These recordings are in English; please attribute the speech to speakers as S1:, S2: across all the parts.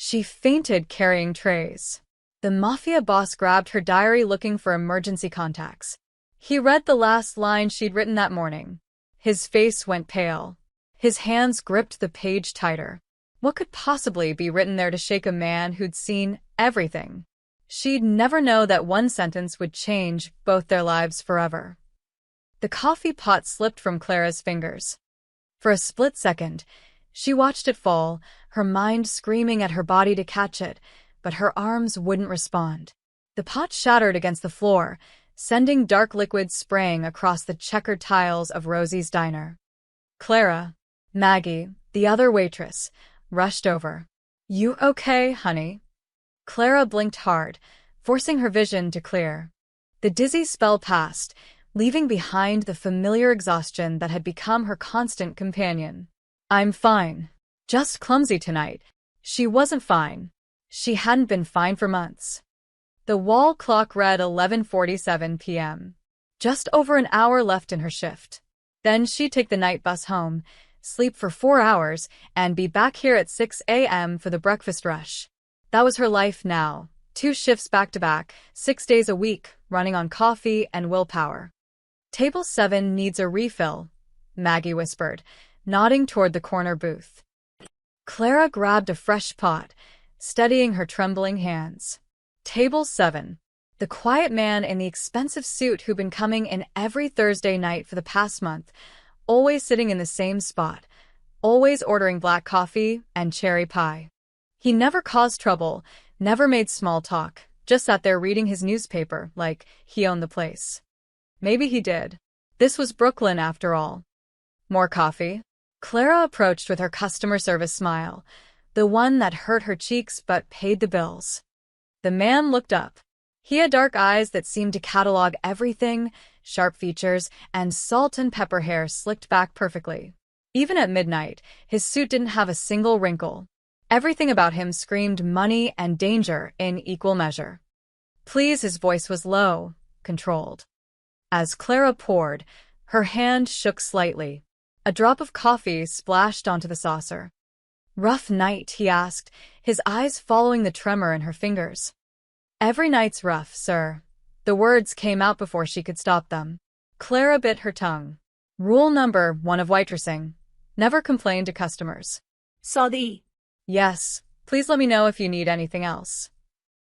S1: She fainted carrying trays. The Mafia boss grabbed her diary looking for emergency contacts. He read the last line she'd written that morning. His face went pale. His hands gripped the page tighter. What could possibly be written there to shake a man who'd seen everything? She'd never know that one sentence would change both their lives forever. The coffee pot slipped from Clara's fingers. For a split second, she watched it fall, her mind screaming at her body to catch it, but her arms wouldn't respond. The pot shattered against the floor, sending dark liquid spraying across the checkered tiles of Rosie's diner. Clara, Maggie, the other waitress, rushed over. "You okay, honey?" Clara blinked hard, forcing her vision to clear. The dizzy spell passed, leaving behind the familiar exhaustion that had become her constant companion. "I'm fine. Just clumsy tonight." She wasn't fine. She hadn't been fine for months. The wall clock read 11:47 p.m. Just over an hour left in her shift. Then she'd take the night bus home, sleep for 4 hours, and be back here at 6 a.m. for the breakfast rush. That was her life now. 2 shifts back-to-back, 6 days a week, running on coffee and willpower. "Table 7 needs a refill," Maggie whispered, nodding toward the corner booth. Clara grabbed a fresh pot, steadying her trembling hands. Table 7. The quiet man in the expensive suit who'd been coming in every Thursday night for the past month, always sitting in the same spot, always ordering black coffee and cherry pie. He never caused trouble, never made small talk, just sat there reading his newspaper like he owned the place. Maybe he did. This was Brooklyn after all. "More coffee?" Clara approached with her customer service smile, the one that hurt her cheeks but paid the bills. The man looked up. He had dark eyes that seemed to catalog everything, sharp features, and salt and pepper hair slicked back perfectly. Even at midnight, his suit didn't have a single wrinkle. Everything about him screamed money and danger in equal measure. "Please," his voice was low, controlled. As Clara poured, her hand shook slightly. A drop of coffee splashed onto the saucer. "Rough night?" he asked, his eyes following the tremor in her fingers. "Every night's rough, sir." The words came out before she could stop them. Clara bit her tongue. Rule number 1 of waitressing: never complain to customers.
S2: "Saudi."
S1: "Yes, please let me know if you need anything else."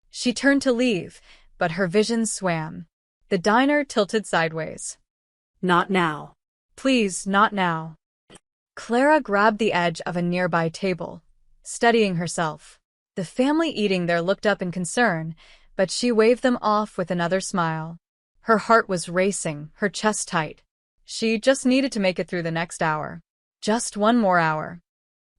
S1: She turned to leave, but her vision swam. The diner tilted sideways.
S2: "Not now."
S1: "Please, not now." Clara grabbed the edge of a nearby table, steadying herself. The family eating there looked up in concern, but she waved them off with another smile. Her heart was racing, her chest tight. She just needed to make it through the next hour. Just one more hour.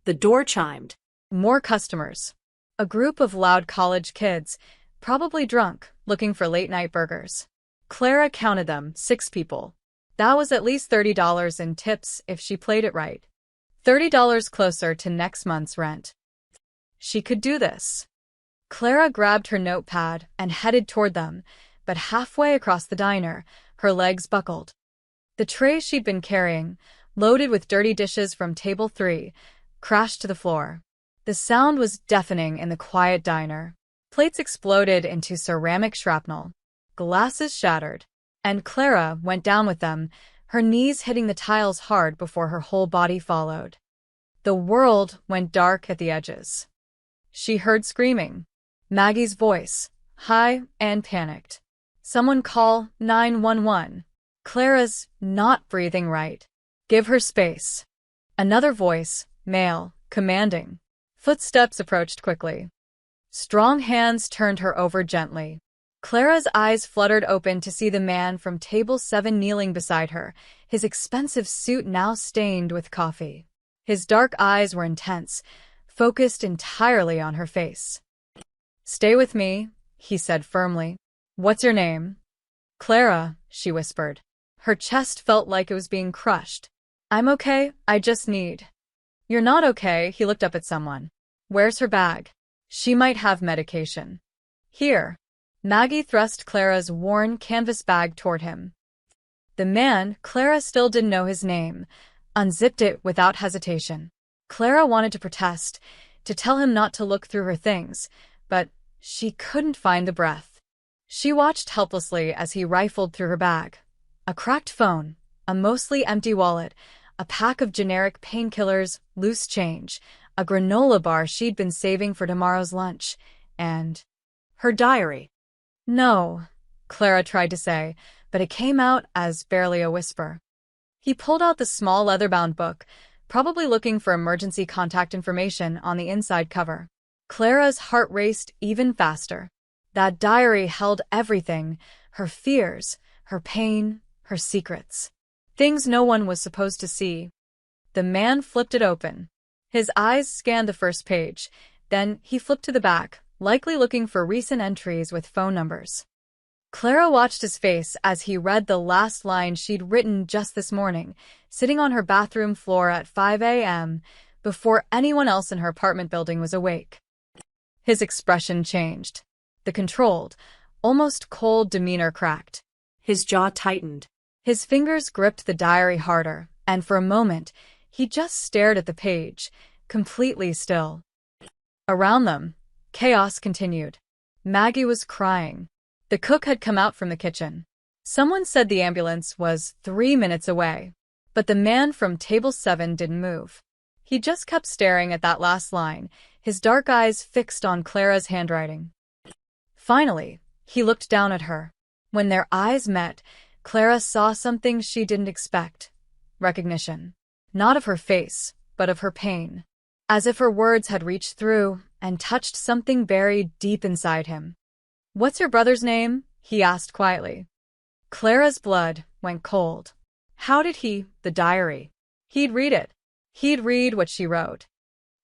S2: The door chimed.
S1: More customers. A group of loud college kids, probably drunk, looking for late-night burgers. Clara counted them, 6 people. That was at least $30 in tips if she played it right. $30 closer to next month's rent. She could do this. Clara grabbed her notepad and headed toward them, but halfway across the diner, her legs buckled. The tray she'd been carrying, loaded with dirty dishes from table 3, crashed to the floor. The sound was deafening in the quiet diner. Plates exploded into ceramic shrapnel. Glasses shattered. And Clara went down with them, her knees hitting the tiles hard before her whole body followed. The world went dark at the edges. She heard screaming. Maggie's voice, high and panicked. "Someone call 911. Clara's not breathing right. Give her space." Another voice, male, commanding. Footsteps approached quickly. Strong hands turned her over gently. Clara's eyes fluttered open to see the man from table 7 kneeling beside her, his expensive suit now stained with coffee. His dark eyes were intense, focused entirely on her face. "Stay with me," he said firmly. "What's your name?" "Clara," she whispered. Her chest felt like it was being crushed. "I'm okay, I just need—" "You're not okay," he looked up at someone. "Where's her bag? She might have medication." "Here." Maggie thrust Clara's worn canvas bag toward him. The man, Clara still didn't know his name, unzipped it without hesitation. Clara wanted to protest, to tell him not to look through her things, but she couldn't find the breath. She watched helplessly as he rifled through her bag. A cracked phone, a mostly empty wallet, a pack of generic painkillers, loose change, a granola bar she'd been saving for tomorrow's lunch, and
S2: Her diary.
S1: no, Clara tried to say, but it came out as barely a whisper. He pulled out the small leather-bound book, probably looking for emergency contact information on the inside cover. Clara's heart raced even faster. That diary held everything, her fears, her pain, her secrets. Things no one was supposed to see. The man flipped it open. His eyes scanned the first page, then he flipped to the back, likely looking for recent entries with phone numbers. Clara watched his face as he read the last line she'd written just this morning, sitting on her bathroom floor at 5 a.m., before anyone else in her apartment building was awake. His expression changed. The controlled, almost cold demeanor cracked.
S2: His jaw tightened.
S1: His fingers gripped the diary harder, and for a moment, he just stared at the page, completely still. Around them, chaos continued. Maggie was crying. The cook had come out from the kitchen. Someone said the ambulance was 3 minutes away, but the man from table 7 didn't move. He just kept staring at that last line, his dark eyes fixed on Clara's handwriting. Finally, he looked down at her. When their eyes met, Clara saw something she didn't expect. Recognition. Not of her face, but of her pain. As if her words had reached through and touched something buried deep inside him. "What's your brother's name?" he asked quietly. Clara's blood went cold. How did the diary? He'd read it. He'd read what she wrote.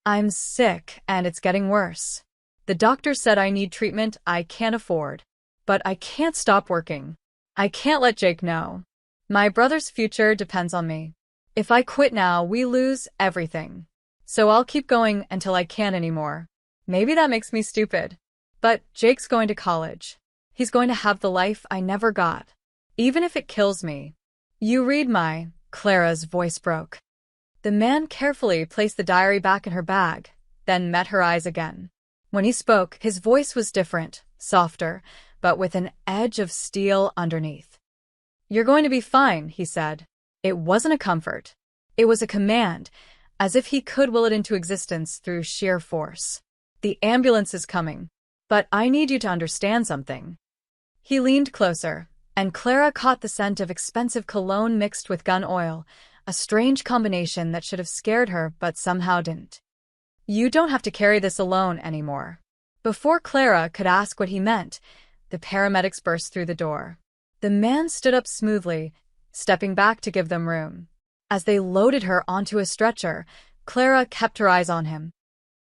S1: "I'm sick and it's getting worse. The doctor said I need treatment I can't afford. But I can't stop working. I can't let Jake know. My brother's future depends on me. If I quit now, we lose everything. So I'll keep going until I can't anymore. Maybe that makes me stupid. But Jake's going to college. He's going to have the life I never got. Even if it kills me." "You read my..." Clara's voice broke. The man carefully placed the diary back in her bag, then met her eyes again. When he spoke, his voice was different, softer, but with an edge of steel underneath. "You're going to be fine," he said. It wasn't a comfort. It was a command, as if he could will it into existence through sheer force. "The ambulance is coming. But I need you to understand something." He leaned closer, and Clara caught the scent of expensive cologne mixed with gun oil, a strange combination that should have scared her but somehow didn't. "You don't have to carry this alone anymore." Before Clara could ask what he meant, the paramedics burst through the door. The man stood up smoothly, stepping back to give them room. As they loaded her onto a stretcher, Clara kept her eyes on him.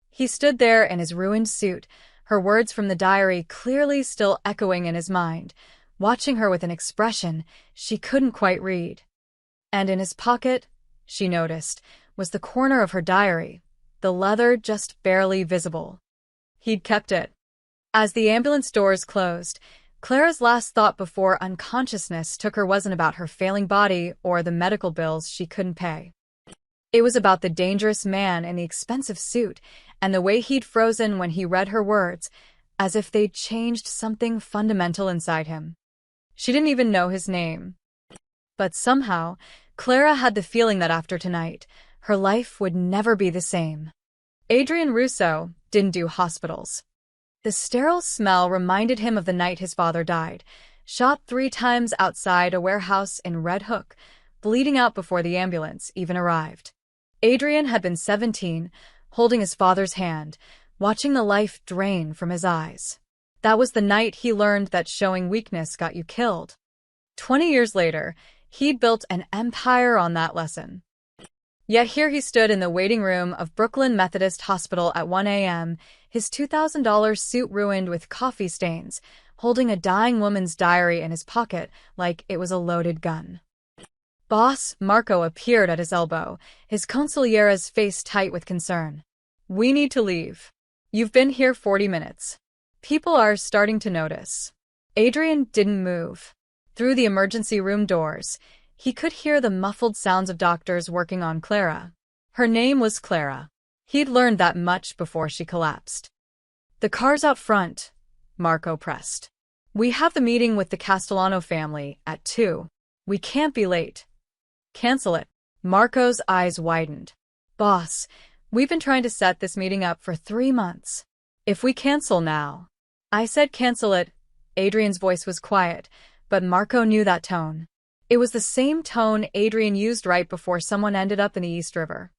S1: He stood there in his ruined suit, her words from the diary clearly still echoing in his mind, watching her with an expression she couldn't quite read. And in his pocket, she noticed, was the corner of her diary, the leather just barely visible. He'd kept it. As the ambulance doors closed, Clara's last thought before unconsciousness took her wasn't about her failing body or the medical bills she couldn't pay. It was about the dangerous man in the expensive suit and the way he'd frozen when he read her words, as if they'd changed something fundamental inside him. She didn't even know his name. But somehow, Clara had the feeling that after tonight, her life would never be the same. Adrian Russo didn't do hospitals. The sterile smell reminded him of the night his father died, shot 3 times outside a warehouse in Red Hook, bleeding out before the ambulance even arrived. Adrian had been 17, holding his father's hand, watching the life drain from his eyes. That was the night he learned that showing weakness got you killed. 20 years later, he'd built an empire on that lesson. Yet here he stood in the waiting room of Brooklyn Methodist Hospital at 1 a.m., his $2,000 suit ruined with coffee stains, holding a dying woman's diary in his pocket like it was a loaded gun. Boss Marco appeared at his elbow, his consigliere's face tight with concern. "We need to leave. You've been here 40 minutes. People are starting to notice." Adrian didn't move. Through the emergency room doors, he could hear the muffled sounds of doctors working on Clara. Her name was Clara. He'd learned that much before she collapsed. "The car's out front," Marco pressed. "We have the meeting with the Castellano family at 2. We can't be late." "Cancel it." Marco's eyes widened. "Boss, we've been trying to set this meeting up for 3 months. If we cancel now—" "I said cancel it." Adrian's voice was quiet, but Marco knew that tone. It was the same tone Adrian used right before someone ended up in the East River.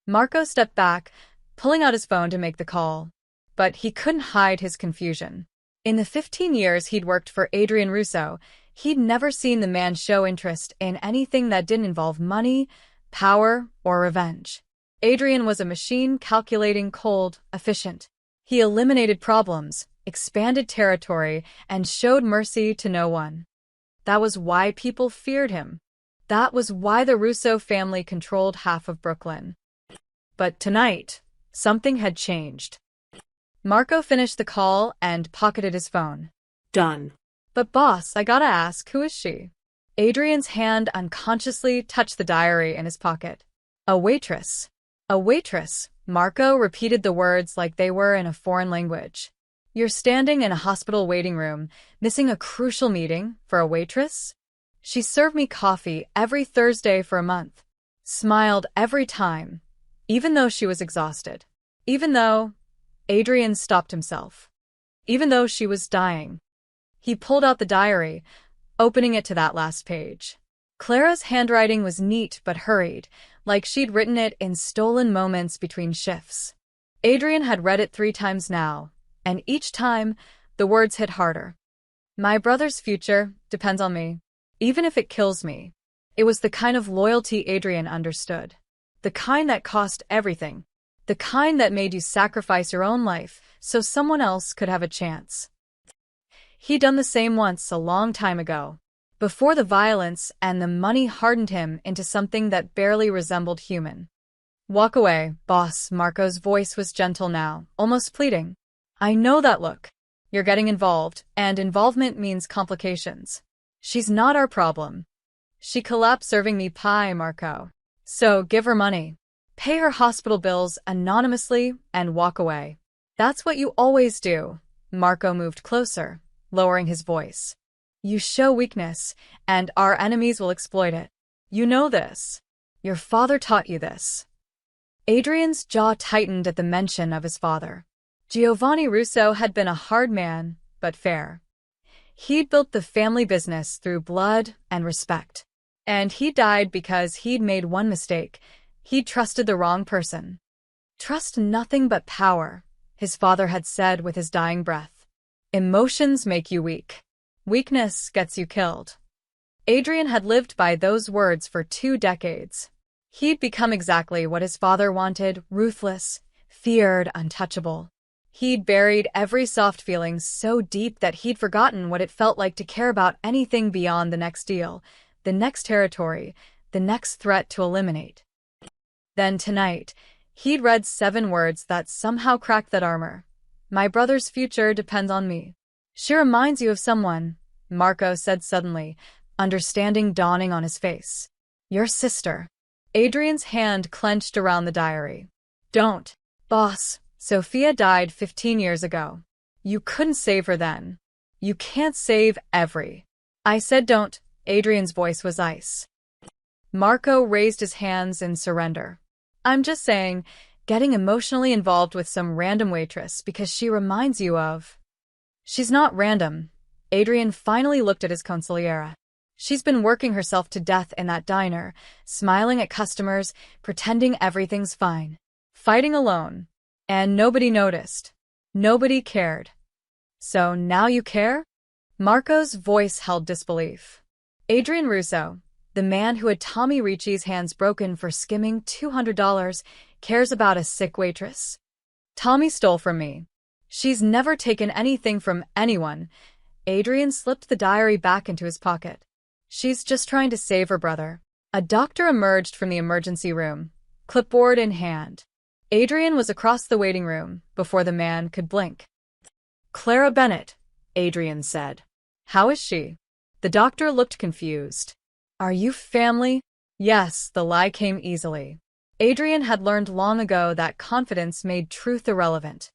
S1: Marco stepped back, pulling out his phone to make the call. But he couldn't hide his confusion. In the 15 years he'd worked for Adrian Russo, he'd never seen the man show interest in anything that didn't involve money, power, or revenge. Adrian was a machine, calculating, cold, efficient. He eliminated problems, expanded territory, and showed mercy to no one. That was why people feared him. That was why the Russo family controlled half of Brooklyn. But tonight, something had changed. Marco finished the call and pocketed his phone.
S2: Done.
S1: "But boss, I gotta ask, who is she?" Adrian's hand unconsciously touched the diary in his pocket. "A waitress." "A waitress," Marco repeated the words like they were in a foreign language. "You're standing in a hospital waiting room, missing a crucial meeting for a waitress?" "She served me coffee every Thursday for a month. Smiled every time, even though she was exhausted. Even though—" Adrian stopped himself. "Even though she was dying." He pulled out the diary, opening it to that last page. Clara's handwriting was neat but hurried, like she'd written it in stolen moments between shifts. Adrian had read it 3 times now, and each time, the words hit harder. "My brother's future depends on me, even if it kills me." It was the kind of loyalty Adrian understood. The kind that cost everything. The kind that made you sacrifice your own life so someone else could have a chance. He'd done the same once a long time ago, before the violence and the money hardened him into something that barely resembled human. "Walk away, boss." Marco's voice was gentle now, almost pleading. "I know that look. You're getting involved, and involvement means complications. She's not our problem. She collapsed serving me pie, Marco. So give her money. Pay her hospital bills anonymously and walk away." "That's what you always do." Marco moved closer, lowering his voice. "You show weakness, and our enemies will exploit it. You know this. Your father taught you this." Adrian's jaw tightened at the mention of his father. Giovanni Russo had been a hard man, but fair. He'd built the family business through blood and respect. And he died because he'd made one mistake. He'd trusted the wrong person. "Trust nothing but power," his father had said with his dying breath. "Emotions make you weak. Weakness gets you killed." Adrian had lived by those words for 2 decades. He'd become exactly what his father wanted: ruthless, feared, untouchable. He'd buried every soft feeling so deep that he'd forgotten what it felt like to care about anything beyond the next deal, the next territory, the next threat to eliminate. Then tonight, he'd read 7 words that somehow cracked that armor. "My brother's future depends on me." "She reminds you of someone," Marco said suddenly, understanding dawning on his face. "Your sister." Adrian's hand clenched around the diary. "Don't." "Boss, Sophia died 15 years ago. You couldn't save her then. You can't save every—" "I said don't." Adrian's voice was ice. Marco raised his hands in surrender. "I'm just saying, getting emotionally involved with some random waitress because she reminds you of—" "She's not random." Adrian finally looked at his consigliera. "She's been working herself to death in that diner, smiling at customers, pretending everything's fine. Fighting alone. And nobody noticed. Nobody cared. So now you care?" Marco's voice held disbelief. Adrian Russo, the man who had Tommy Ricci's hands broken for skimming $200, cares about a sick waitress? "Tommy stole from me. She's never taken anything from anyone." Adrian slipped the diary back into his pocket. "She's just trying to save her brother." A doctor emerged from the emergency room, clipboard in hand. Adrian was across the waiting room before the man could blink. "Clara Bennett," Adrian said. "How is she?" The doctor looked confused. "Are you family?" "Yes," the lie came easily. Adrian had learned long ago that confidence made truth irrelevant.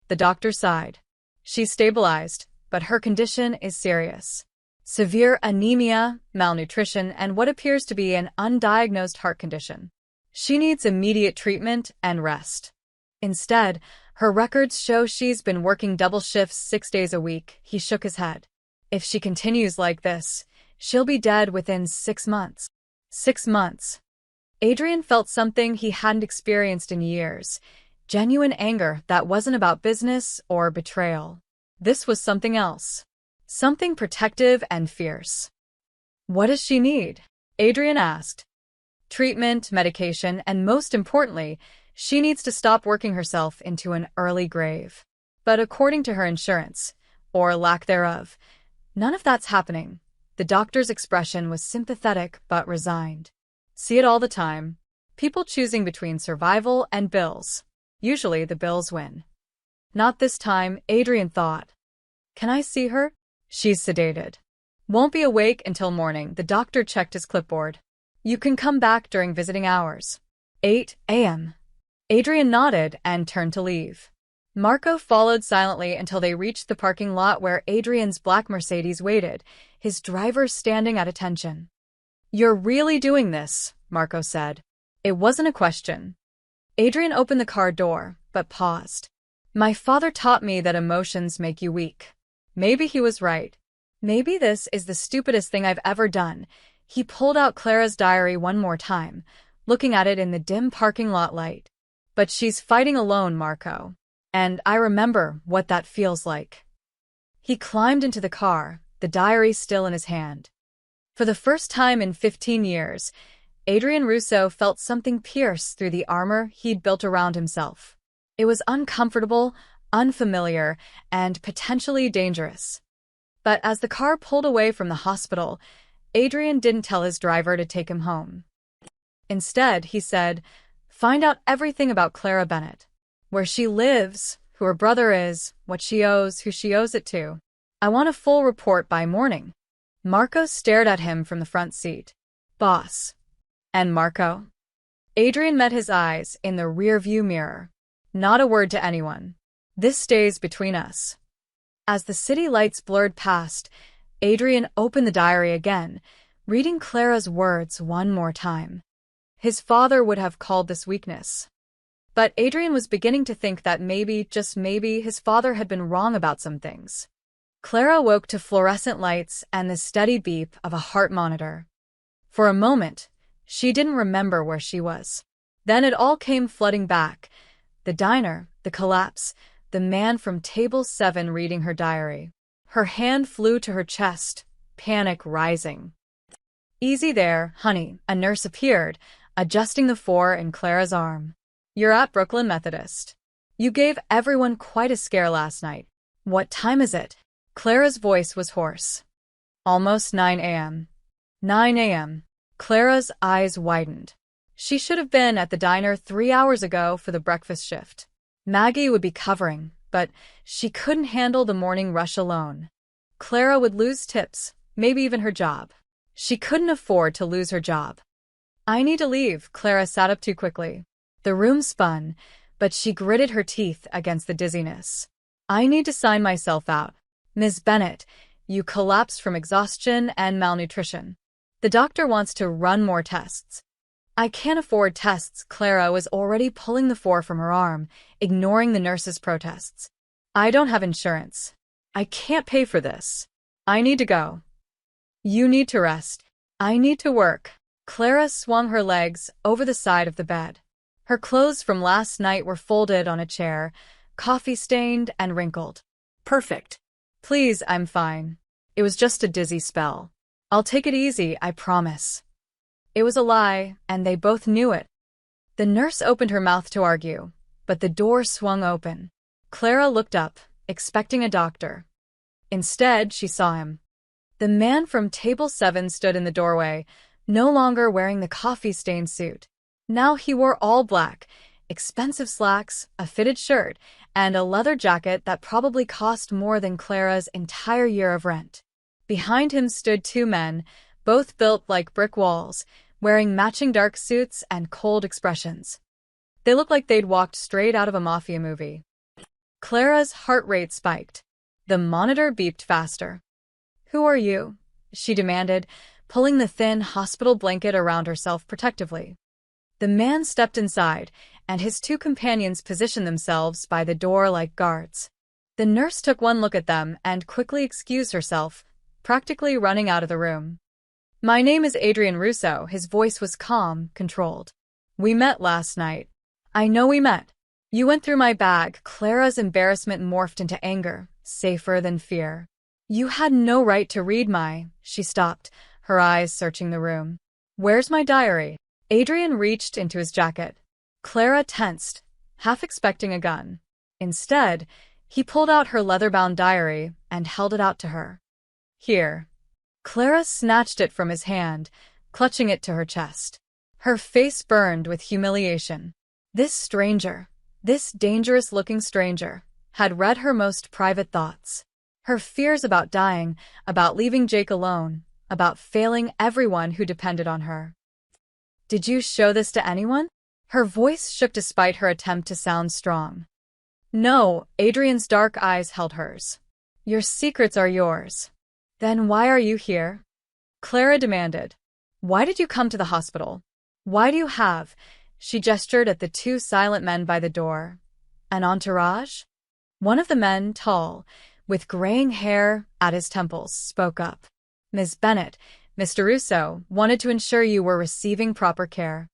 S1: The doctor sighed. She's stabilized, but her condition is serious. Severe anemia, malnutrition, and what appears to be an undiagnosed heart condition. She needs immediate treatment and rest. Instead, her records show she's been working double shifts 6 days a week. He shook his head. If she continues like this, she'll be dead within 6 months. 6 months. Adrian felt something he hadn't experienced in years. Genuine anger that wasn't about business or betrayal. This was something else. Something protective and fierce. What does she need? Adrian asked. Treatment, medication, and most importantly, she needs to stop working herself into an early grave. But according to her insurance, or lack thereof, none of that's happening. The doctor's expression was sympathetic but resigned. See it all the time. People choosing between survival and bills. Usually the bills win. Not this time, Adrian thought. Can I see her? She's sedated. Won't be awake until morning. The doctor checked his clipboard. You can come back during visiting hours. 8 a.m. Adrian nodded and turned to leave. Marco followed silently until they reached the parking lot where Adrian's black Mercedes waited, his driver standing at attention. You're really doing this, Marco said. It wasn't a question. Adrian opened the car door, but paused. My father taught me that emotions make you weak. Maybe he was right. Maybe this is the stupidest thing I've ever done. He pulled out Clara's diary one more time, looking at it in the dim parking lot light. But she's fighting alone, Marco. And I remember what that feels like. He climbed into the car, the diary still in his hand. For the first time in 15 years, Adrian Russo felt something pierce through the armor he'd built around himself. It was uncomfortable, unfamiliar, and potentially dangerous. But as the car pulled away from the hospital, Adrian didn't tell his driver to take him home. Instead, he said, find out everything about Clara Bennett. Where she lives, who her brother is, what she owes, who she owes it to. I want a full report by morning. Marco stared at him from the front seat. Boss. And Marco? Adrian met his eyes in the rearview mirror. Not a word to anyone. This stays between us. As the city lights blurred past, Adrian opened the diary again, reading Clara's words one more time. His father would have called this weakness. But Adrian was beginning to think that maybe, just maybe, his father had been wrong about some things. Clara woke to fluorescent lights and the steady beep of a heart monitor. For a moment, she didn't remember where she was. Then it all came flooding back. The diner, the collapse, the man from table 7 reading her diary. Her hand flew to her chest, panic rising. Easy there, honey, a nurse appeared, adjusting the 4 in Clara's arm. You're at Brooklyn Methodist. You gave everyone quite a scare last night. What time is it? Clara's voice was hoarse. Almost 9 a.m. 9 a.m. Clara's eyes widened. She should have been at the diner 3 hours ago for the breakfast shift. Maggie would be covering, but she couldn't handle the morning rush alone. Clara would lose tips, maybe even her job. She couldn't afford to lose her job. I need to leave. Clara sat up too quickly. The room spun, but she gritted her teeth against the dizziness. I need to sign myself out. Ms. Bennett, you collapsed from exhaustion and malnutrition. The doctor wants to run more tests. I can't afford tests. Clara was already pulling the 4 from her arm, ignoring the nurse's protests. I don't have insurance. I can't pay for this. I need to go. You need to rest. I need to work. Clara swung her legs over the side of the bed. Her clothes from last night were folded on a chair, coffee-stained and wrinkled.
S2: Perfect.
S1: Please, I'm fine. It was just a dizzy spell. I'll take it easy, I promise. It was a lie, and they both knew it. The nurse opened her mouth to argue, but the door swung open. Clara looked up, expecting a doctor. Instead, she saw him. The man from table 7 stood in the doorway, no longer wearing the coffee-stained suit. Now he wore all black, expensive slacks, a fitted shirt, and a leather jacket that probably cost more than Clara's entire year of rent. Behind him stood 2 men, both built like brick walls, wearing matching dark suits and cold expressions. They looked like they'd walked straight out of a Mafia movie. Clara's heart rate spiked. The monitor beeped faster. "Who are you?" she demanded, pulling the thin hospital blanket around herself protectively. The man stepped inside, and his two companions positioned themselves by the door like guards. The nurse took one look at them and quickly excused herself, practically running out of the room. "My name is Adrian Russo." His voice was calm, controlled. "We met last night." "I know we met. You went through my bag." Clara's embarrassment morphed into anger, safer than fear. "You had no right to read my—" She stopped, her eyes searching the room. "Where's my diary?" Adrian reached into his jacket. Clara tensed, half expecting a gun. Instead, he pulled out her leather-bound diary and held it out to her. "Here." Clara snatched it from his hand, clutching it to her chest. Her face burned with humiliation. This stranger, this dangerous-looking stranger, had read her most private thoughts. Her fears about dying, about leaving Jake alone, about failing everyone who depended on her. "Did you show this to anyone?" Her voice shook despite her attempt to sound strong. "No." Adrian's dark eyes held hers. "Your secrets are yours." "Then why are you here?" Clara demanded. "Why did you come to the hospital? Why do you have—" She gestured at the two silent men by the door. "An entourage?" One of the men, tall, with graying hair at his temples, spoke up. "Ms. Bennett, Mr. Russo wanted to ensure you were receiving proper care."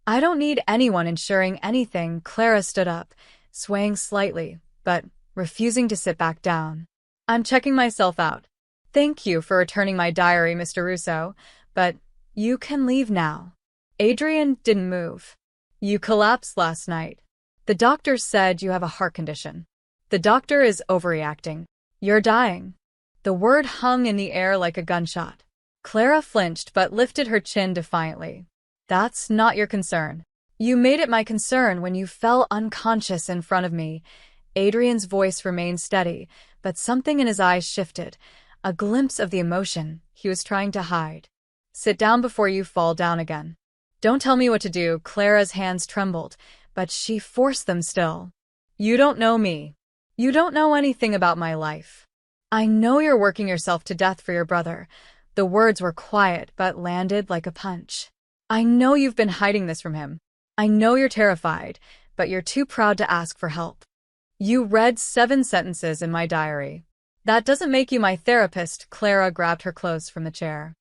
S1: "I don't need anyone ensuring anything." Clara stood up, swaying slightly, but refusing to sit back down. "I'm checking myself out. Thank you for returning my diary, Mr. Russo, but you can leave now." Adrian didn't move. "You collapsed last night. The doctor said you have a heart condition. The doctor is overreacting. You're dying." The word hung in the air like a gunshot. Clara flinched but lifted her chin defiantly. "That's not your concern. You made it my concern when you fell unconscious in front of me." Adrian's voice remained steady, but something in his eyes shifted, a glimpse of the emotion he was trying to hide. "Sit down before you fall down again." "Don't tell me what to do." Clara's hands trembled, but she forced them still. "You don't know me. You don't know anything about my life. I know you're working yourself to death for your brother." The words were quiet but landed like a punch. "I know you've been hiding this from him. I know you're terrified, but you're too proud to ask for help. You read 7 sentences in my diary. That doesn't make you my therapist." Clara grabbed her clothes from the chair.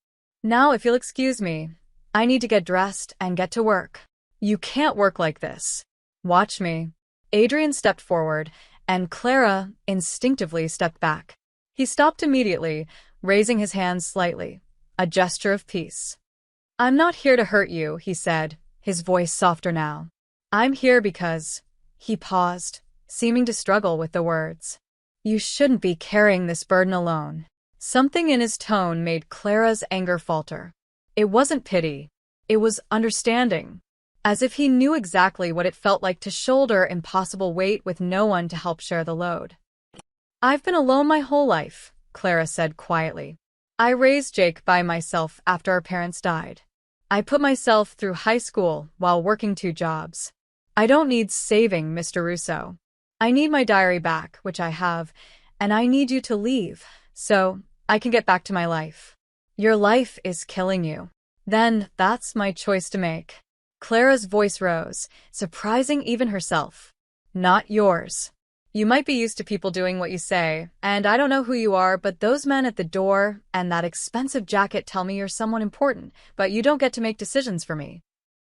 S1: "Now, if you'll excuse me, I need to get dressed and get to work." "You can't work like this. Watch me." Adrian stepped forward, and Clara instinctively stepped back. He stopped immediately, raising his hands slightly, a gesture of peace. "I'm not here to hurt you," he said, his voice softer now. "I'm here because—" He paused, seeming to struggle with the words. "You shouldn't be carrying this burden alone." Something in his tone made Clara's anger falter. It wasn't pity. It was understanding, as if he knew exactly what it felt like to shoulder impossible weight with no one to help share the load. "I've been alone my whole life," Clara said quietly. "I raised Jake by myself after our parents died. I put myself through high school while working 2 jobs. I don't need saving, Mr. Russo. I need my diary back, which I have, and I need you to leave, so I can get back to my life. Your life is killing you. Then that's my choice to make." Clara's voice rose, surprising even herself. "Not yours. You might be used to people doing what you say, and I don't know who you are, but those men at the door and that expensive jacket tell me you're someone important, but you don't get to make decisions for me."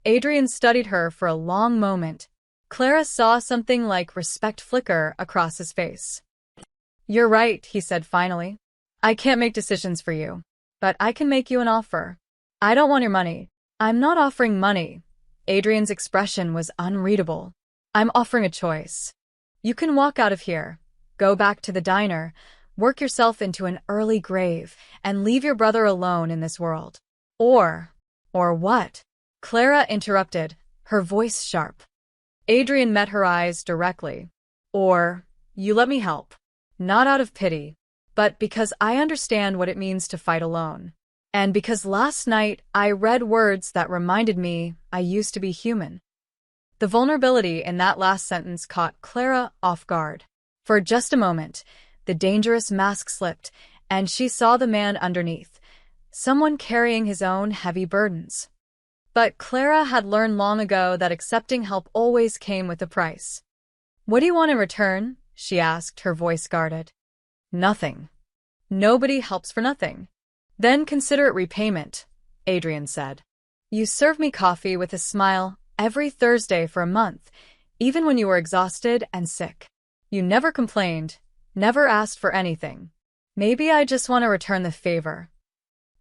S1: Adrian studied her for a long moment. Clara saw something like respect flicker across his face. "You're right," he said finally. "I can't make decisions for you, but I can make you an offer. I don't want your money." "I'm not offering money." Adrian's expression was unreadable. "I'm offering a choice. You can walk out of here, go back to the diner, work yourself into an early grave, and leave your brother alone in this world. Or what?" Clara interrupted, her voice sharp. Adrian met her eyes directly. "Or you let me help. Not out of pity, but because I understand what it means to fight alone. And because last night I read words that reminded me I used to be human. The vulnerability in that last sentence caught Clara off guard. For just a moment, the dangerous mask slipped, and she saw the man underneath, someone carrying his own heavy burdens. But Clara had learned long ago that accepting help always came with a price. "What do you want in return?" she asked, her voice guarded. "Nothing. Nobody helps for nothing." "Then consider it repayment," Adrian said. "You served me coffee with a smile every Thursday for a month, even when you were exhausted and sick. You never complained, never asked for anything. Maybe I just want to return the favor."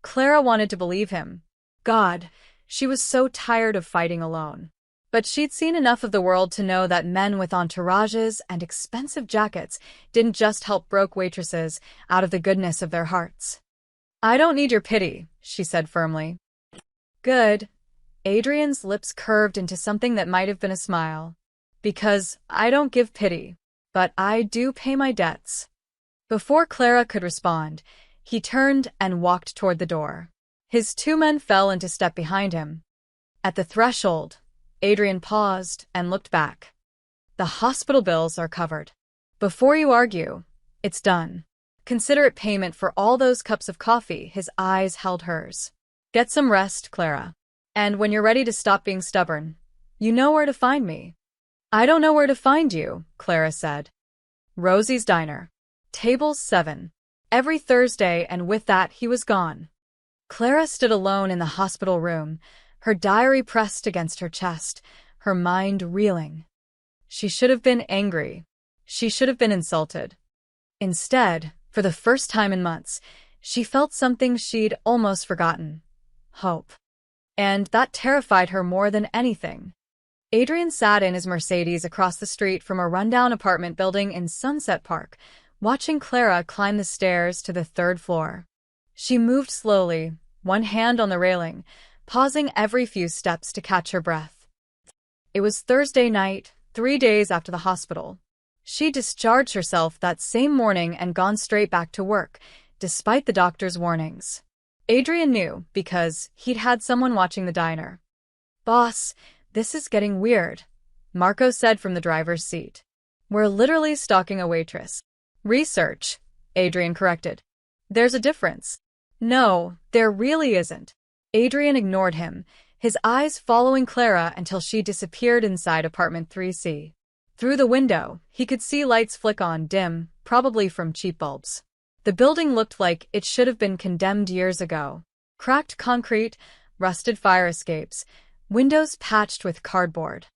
S1: Clara wanted to believe him. God, she was so tired of fighting alone. But she'd seen enough of the world to know that men with entourages and expensive jackets didn't just help broke waitresses out of the goodness of their hearts. "I don't need your pity," she said firmly. "Good." Adrian's lips curved into something that might have been a smile. "Because I don't give pity, but I do pay my debts." Before Clara could respond, he turned and walked toward the door. His two men fell into step behind him. At the threshold, Adrian paused and looked back. "The hospital bills are covered. Before you argue, it's done. Consider it payment for all those cups of coffee." His eyes held hers. "Get some rest, Clara. And when you're ready to stop being stubborn, you know where to find me." "I don't know where to find you," Clara said. "Rosie's Diner. Table 7. Every Thursday," and with that he was gone. Clara stood alone in the hospital room, her diary pressed against her chest, her mind reeling. She should have been angry. She should have been insulted. Instead, for the first time in months, she felt something she'd almost forgotten: hope. And that terrified her more than anything. Adrian sat in his Mercedes across the street from a rundown apartment building in Sunset Park, watching Clara climb the stairs to the 3rd floor. She moved slowly, one hand on the railing, pausing every few steps to catch her breath. It was Thursday night, 3 days after the hospital. She discharged herself that same morning and gone straight back to work, despite the doctor's warnings. Adrian knew because he'd had someone watching the diner. "Boss, this is getting weird," Marco said from the driver's seat. "We're literally stalking a waitress." "Research," Adrian corrected. "There's a difference." "No, there really isn't." Adrian ignored him, his eyes following Clara until she disappeared inside apartment 3C. Through the window, he could see lights flick on, dim, probably from cheap bulbs. The building looked like it should have been condemned years ago. Cracked concrete, rusted fire escapes, windows patched with cardboard.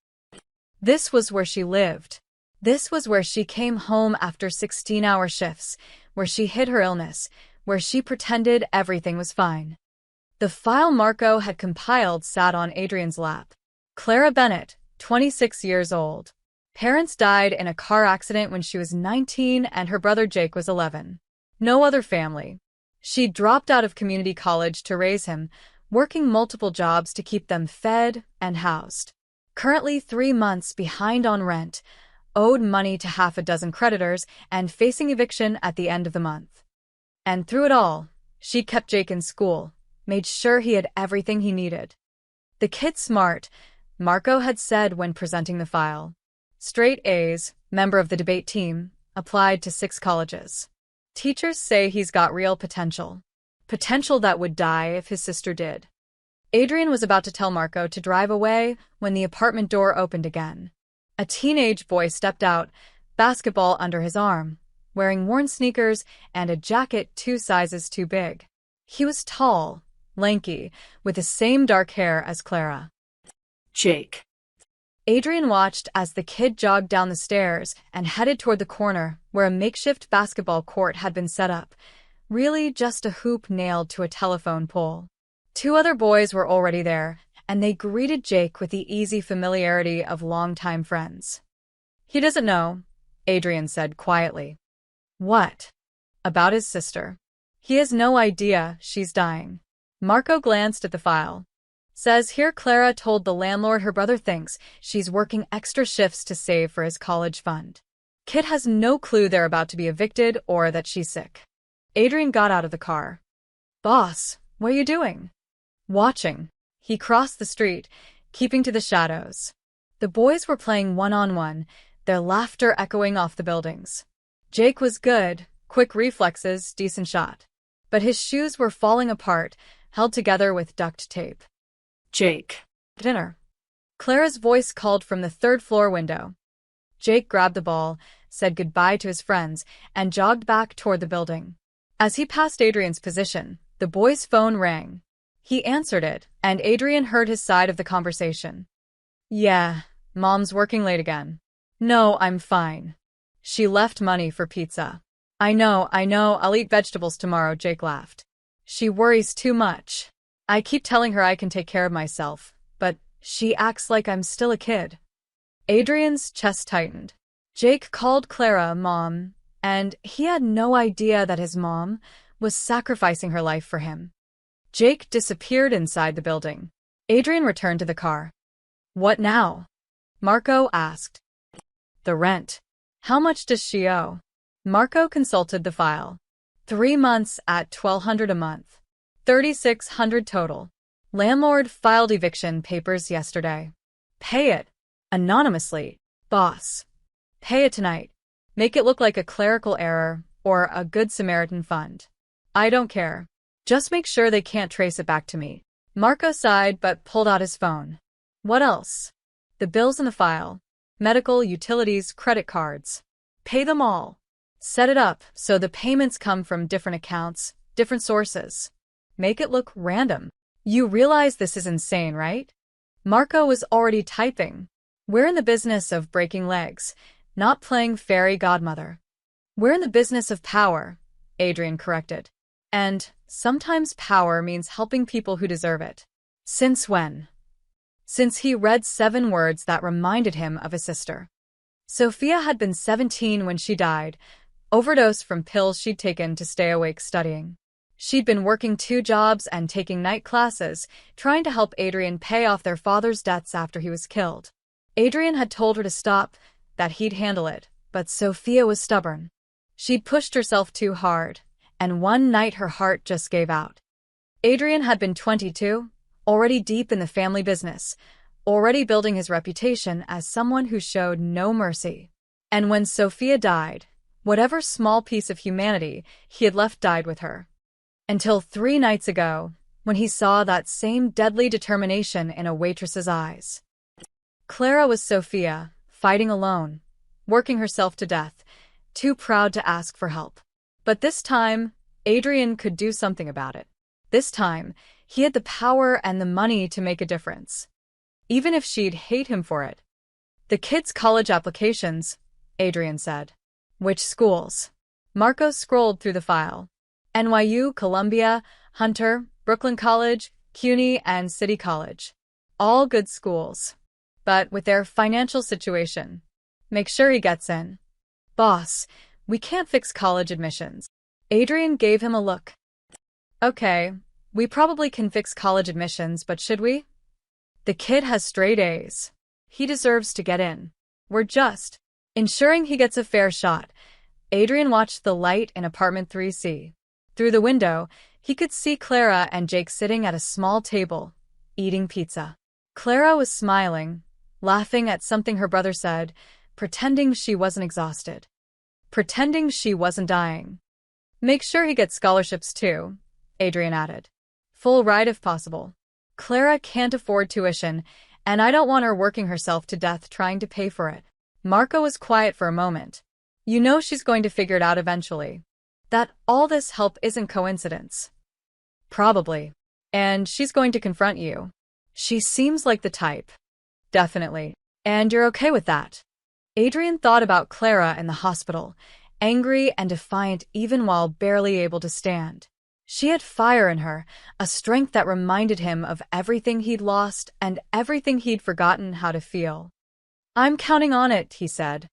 S1: This was where she lived. This was where she came home after 16-hour shifts, where she hid her illness, where she pretended everything was fine. The file Marco had compiled sat on Adrian's lap. Clara Bennett, 26 years old. Parents died in a car accident when she was 19 and her brother Jake was 11. No other family. She dropped out of community college to raise him, working multiple jobs to keep them fed and housed. Currently 3 months behind on rent, owed money to half a dozen creditors, and facing eviction at the end of the month. And through it all, she'd kept Jake in school, made sure he had everything he needed. "The kid's smart," Marco had said when presenting the file. "Straight A's, member of the debate team, applied to 6 colleges. Teachers say he's got real potential. Potential that would die if his sister did." Adrian was about to tell Marco to drive away when the apartment door opened again. A teenage boy stepped out, basketball under his arm, wearing worn sneakers and a jacket 2 sizes too big. He was tall, lanky, with the same dark hair as Clara.
S2: "Jake."
S1: Adrian watched as the kid jogged down the stairs and headed toward the corner where a makeshift basketball court had been set up, really just a hoop nailed to a telephone pole. 2 other boys were already there, and they greeted Jake with the easy familiarity of longtime friends. "He doesn't know," Adrian said quietly. "What?" "About his sister. He has no idea she's dying." Marco glanced at the file. "Says here Clara told the landlord her brother thinks she's working extra shifts to save for his college fund. Kid has no clue they're about to be evicted or that she's sick." Adrian got out of the car. "Boss, What are you doing? Watching. He crossed the street, keeping to the shadows. The boys were playing one-on-one, their laughter echoing off the buildings. Jake was good, quick reflexes, decent shot. But his shoes were falling apart, held together with duct tape.
S2: Jake.
S1: Dinner. Clara's voice called from the third-floor window. Jake grabbed the ball, said goodbye to his friends, and jogged back toward the building. As he passed Adrian's position, the boy's phone rang. He answered it, and Adrian heard his side of the conversation. Yeah, Mom's working late again. No, I'm fine. She left money for pizza. I know, I'll eat vegetables tomorrow, Jake laughed. She worries too much. I keep telling her I can take care of myself, but she acts like I'm still a kid. Adrian's chest tightened. Jake called Clara Mom, and he had no idea that his mom was sacrificing her life for him. Jake disappeared inside the building. Adrian returned to the car. What now? Marco asked. The rent. How much does she owe? Marco consulted the file. 3 months at $1,200 a month. $3,600 total. Landlord filed eviction papers yesterday. Pay it. Anonymously. Boss. Pay it tonight. Make it look like a clerical error or a Good Samaritan fund. I don't care. Just make sure they can't trace it back to me. Marco sighed but pulled out his phone. What else? The bills in the file. Medical, utilities, credit cards. Pay them all. Set it up so the payments come from different accounts, different sources. Make it look random. You realize this is insane, right? Marco was already typing. We're in the business of breaking legs, not playing fairy godmother. We're in the business of power, Adrian corrected. And sometimes power means helping people who deserve it. Since when? Since he read 7 words that reminded him of his sister. Sophia had been 17 when she died, overdosed from pills she'd taken to stay awake studying. She'd been working 2 jobs and taking night classes, trying to help Adrian pay off their father's debts after he was killed. Adrian had told her to stop, that he'd handle it, but Sophia was stubborn. She'd pushed herself too hard, and one night her heart just gave out. Adrian had been 22, already deep in the family business, already building his reputation as someone who showed no mercy. And when Sophia died, whatever small piece of humanity he had left died with her. Until 3 nights ago, when he saw that same deadly determination in a waitress's eyes. Clara was Sophia, fighting alone, working herself to death, too proud to ask for help. But this time, Adrian could do something about it. This time, he had the power and the money to make a difference. Even if she'd hate him for it. The kids' college applications, Adrian said. Which schools? Marco scrolled through the file. NYU, Columbia, Hunter, Brooklyn College, CUNY, and City College. All good schools. But with their financial situation. Make sure he gets in. Boss, we can't fix college admissions. Adrian gave him a look. Okay, we probably can fix college admissions, but should we? The kid has straight A's. He deserves to get in. We're just ensuring he gets a fair shot. Adrian watched the light in apartment 3C. Through the window, he could see Clara and Jake sitting at a small table, eating pizza. Clara was smiling, laughing at something her brother said, pretending she wasn't exhausted. Pretending she wasn't dying. Make sure he gets scholarships too, Adrian added. Full ride if possible. Clara can't afford tuition, and I don't want her working herself to death trying to pay for it. Marco was quiet for a moment. You know she's going to figure it out eventually. That all this help isn't coincidence. Probably. And she's going to confront you. She seems like the type. Definitely. And you're okay with that. Adrian thought about Clara in the hospital, angry and defiant even while barely able to stand. She had fire in her, a strength that reminded him of everything he'd lost and everything he'd forgotten how to feel. I'm counting on it, he said.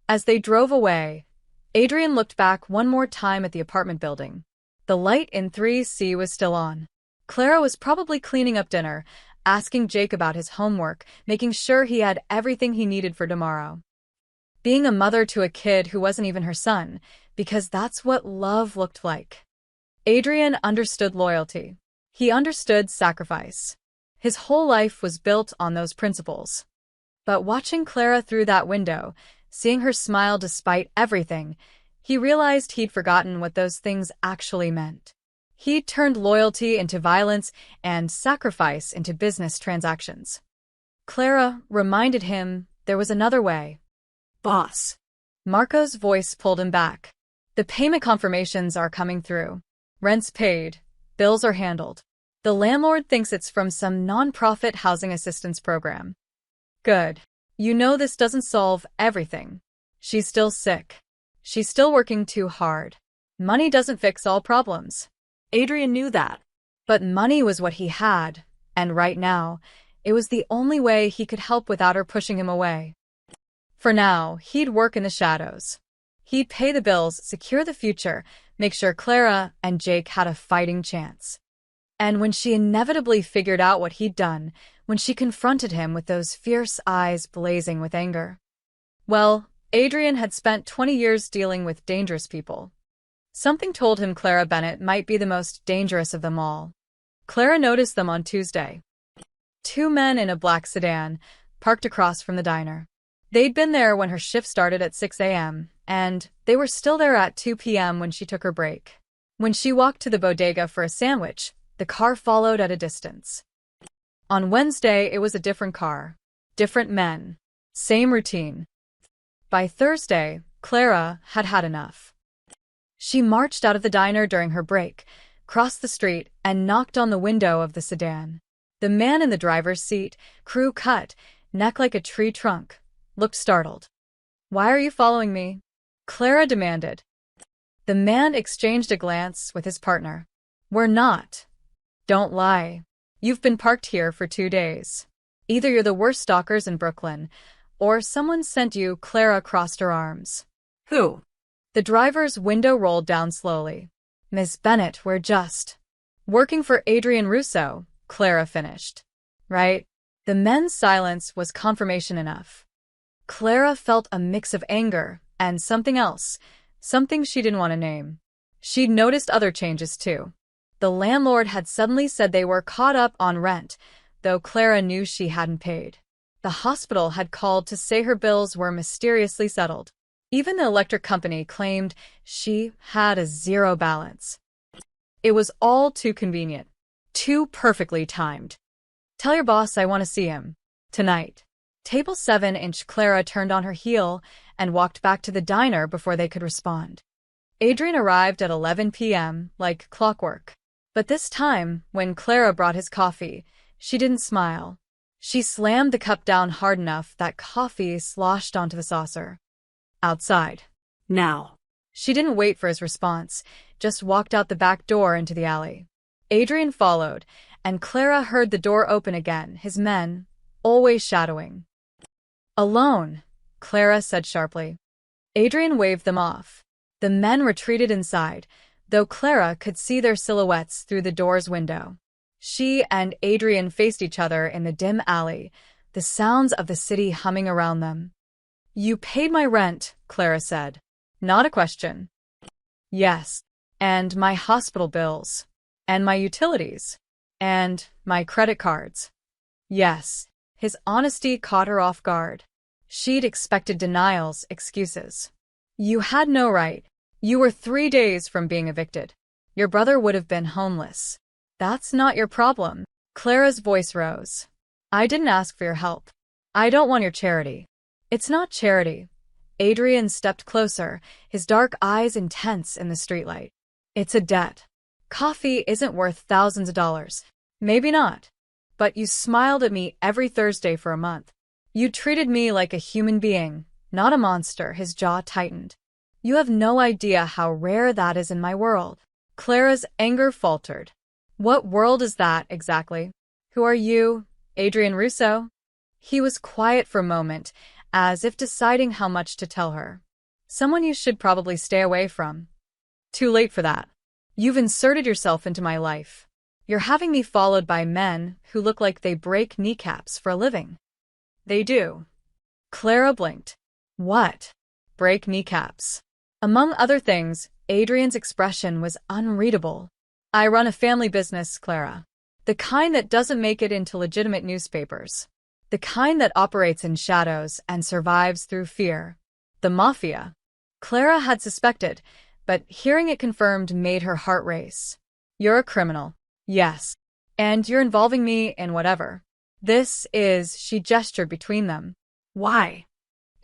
S1: As they drove away, Adrian looked back one more time at the apartment building. The light in 3C was still on. Clara was probably cleaning up dinner, asking Jake about his homework, making sure he had everything he needed for tomorrow. Being a mother to a kid who wasn't even her son, because that's what love looked like. Adrian understood loyalty. He understood sacrifice. His whole life was built on those principles. But watching Clara through that window, seeing her smile despite everything, he realized he'd forgotten what those things actually meant. He'd turned loyalty into violence and sacrifice into business transactions. Clara reminded him there was another way.
S2: Boss.
S1: Marco's voice pulled him back. The payment confirmations are coming through. Rent's paid. Bills are handled. The landlord thinks it's from some non-profit housing assistance program. Good. You know this doesn't solve everything. She's still sick. She's still working too hard. Money doesn't fix all problems.
S2: Adrian knew that.
S1: But money was what he had, and right now, it was the only way he could help without her pushing him away. For now, he'd work in the shadows. He'd pay the bills, secure the future, make sure Clara and Jake had a fighting chance. And when she inevitably figured out what he'd done, when she confronted him with those fierce eyes blazing with anger, well, Adrian had spent 20 years dealing with dangerous people. Something told him Clara Bennett might be the most dangerous of them all. Clara noticed them on Tuesday. Two men in a black sedan, parked across from the diner. They'd been there when her shift started at 6 a.m., and they were still there at 2 p.m. when she took her break. When she walked to the bodega for a sandwich, the car followed at a distance. On Wednesday, it was a different car. Different men. Same routine. By Thursday, Clara had had enough. She marched out of the diner during her break, crossed the street, and knocked on the window of the sedan. The man in the driver's seat, crew cut, neck like a tree trunk, looked startled. "Why are you following me?" Clara demanded. The man exchanged a glance with his partner. "We're not. Don't lie. You've been parked here for 2 days. Either you're the worst stalkers in Brooklyn, or someone sent you." Clara crossed her arms.
S2: Who?
S1: The driver's window rolled down slowly. "Miss Bennett, we're just working for Adrian Russo," Clara finished. "Right?" The men's silence was confirmation enough. Clara felt a mix of anger and something else, something she didn't want to name. She'd noticed other changes too. The landlord had suddenly said they were caught up on rent, though Clara knew she hadn't paid. The hospital had called to say her bills were mysteriously settled. Even the electric company claimed she had a zero balance. It was all too convenient. Too perfectly timed. "Tell your boss I want to see him. Tonight." Table 7-inch. Clara turned on her heel and walked back to the diner before they could respond. Adrian arrived at 11 p.m., like clockwork. But this time, when Clara brought his coffee, she didn't smile. She slammed the cup down hard enough that coffee sloshed onto the saucer. "Outside."
S2: Now.
S1: She didn't wait for his response, just walked out the back door into the alley. Adrian followed, and Clara heard the door open again, his men, always shadowing. "Alone," Clara said sharply. Adrian waved them off. The men retreated inside, though Clara could see their silhouettes through the door's window. She and Adrian faced each other in the dim alley, the sounds of the city humming around them. "You paid my rent," Clara said. "Not a question." "Yes. And my hospital bills. And my utilities. And my credit cards." "Yes." His honesty caught her off guard. She'd expected denials, excuses. "You had no right. You were 3 days from being evicted. Your brother would have been homeless. That's not your problem." Clara's voice rose. "I didn't ask for your help. I don't want your charity." "It's not charity." Adrian stepped closer, his dark eyes intense in the streetlight. "It's a debt. Coffee isn't worth thousands of dollars. Maybe not. But you smiled at me every Thursday for a month. You treated me like a human being, not a monster." His jaw tightened. "You have no idea how rare that is in my world." Clara's anger faltered. "What world is that, exactly? Who are you, Adrian Russo?" He was quiet for a moment, as if deciding how much to tell her. "Someone you should probably stay away from." "Too late for that. You've inserted yourself into my life. You're having me followed by men who look like they break kneecaps for a living." "They do." Clara blinked. "What? Break kneecaps?" Among other things, Adrian's expression was unreadable. "I run a family business, Clara. The kind that doesn't make it into legitimate newspapers. The kind that operates in shadows and survives through fear. The Mafia. Clara had suspected, but hearing it confirmed made her heart race. You're a criminal. Yes. And you're involving me in whatever. She gestured between them.
S2: Why?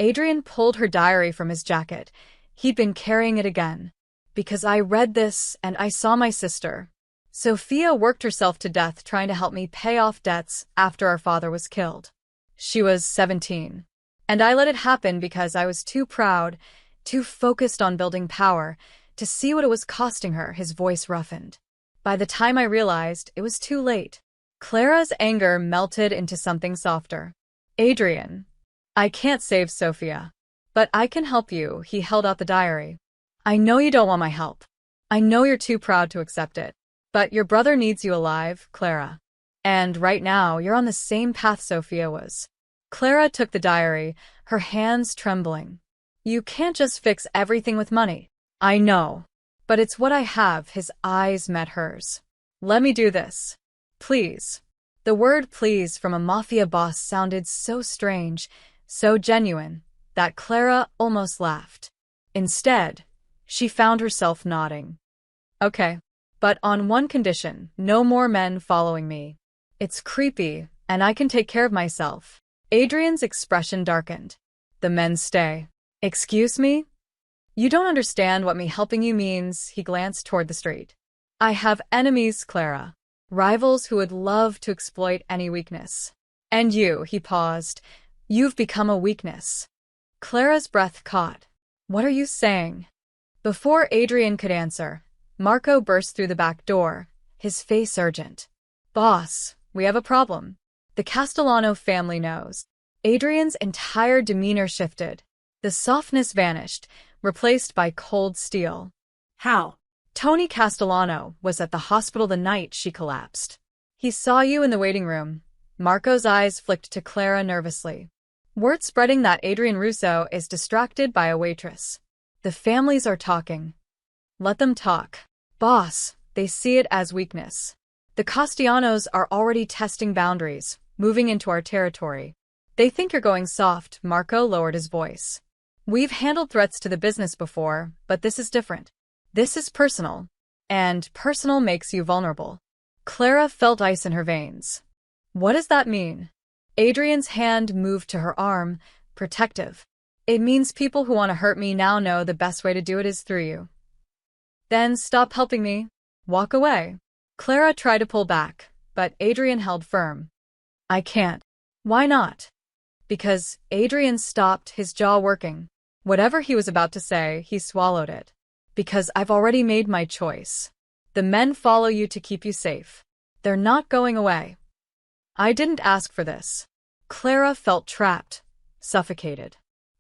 S1: Adrian pulled her diary from his jacket. He'd been carrying it again. Because I read this and I saw my sister. Sophia worked herself to death trying to help me pay off debts after our father was killed. She was 17. And I let it happen because I was too proud, too focused on building power, to see what it was costing her. His voice roughened. By the time I realized, it was too late. Clara's anger melted into something softer. Adrian, I can't save Sophia. But I can help you. He held out the diary. I know you don't want my help. I know you're too proud to accept it. But your brother needs you alive, Clara. And right now, you're on the same path Sophia was. Clara took the diary, her hands trembling. You can't just fix everything with money. I know. But it's what I have. His eyes met hers. Let me do this. Please. The word please from a mafia boss sounded so strange, so genuine, that Clara almost laughed. Instead, she found herself nodding. Okay. But on one condition, no more men following me. It's creepy, and I can take care of myself. Adrian's expression darkened. The men stay. Excuse me? You don't understand what me helping you means. He glanced toward the street. I have enemies, Clara. Rivals who would love to exploit any weakness. And you, he paused. You've become a weakness. Clara's breath caught. What are you saying? Before Adrian could answer, Marco burst through the back door, his face urgent. Boss, we have a problem. The Castellano family knows. Adrian's entire demeanor shifted. The softness vanished, replaced by cold steel.
S2: How?
S1: Tony Castellano was at the hospital the night she collapsed. He saw you in the waiting room. Marco's eyes flicked to Clara nervously. Word spreading that Adrian Russo is distracted by a waitress. The families are talking. Let them talk. Boss, they see it as weakness. The Castellanos are already testing boundaries, moving into our territory. They think you're going soft. Marco lowered his voice. We've handled threats to the business before, but this is different. This is personal. And personal makes you vulnerable. Clara felt ice in her veins. What does that mean? Adrian's hand moved to her arm, protective. It means people who want to hurt me now know the best way to do it is through you. Then stop helping me. Walk away. Clara tried to pull back, but Adrian held firm. I can't. Why not? Because Adrian stopped, his jaw working. Whatever he was about to say, he swallowed it. Because I've already made my choice. The men follow you to keep you safe. They're not going away. I didn't ask for this. Clara felt trapped, suffocated.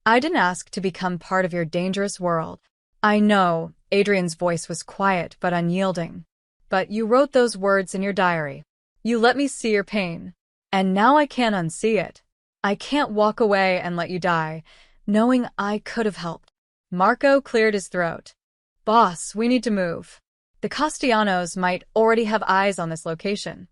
S1: I didn't ask to become part of your dangerous world. I know, Adrian's voice was quiet but unyielding. But you wrote those words in your diary. You let me see your pain. And now I can't unsee it. I can't walk away and let you die, knowing I could have helped. Marco cleared his throat. Boss, we need to move. The Castellanos might already have eyes on this location.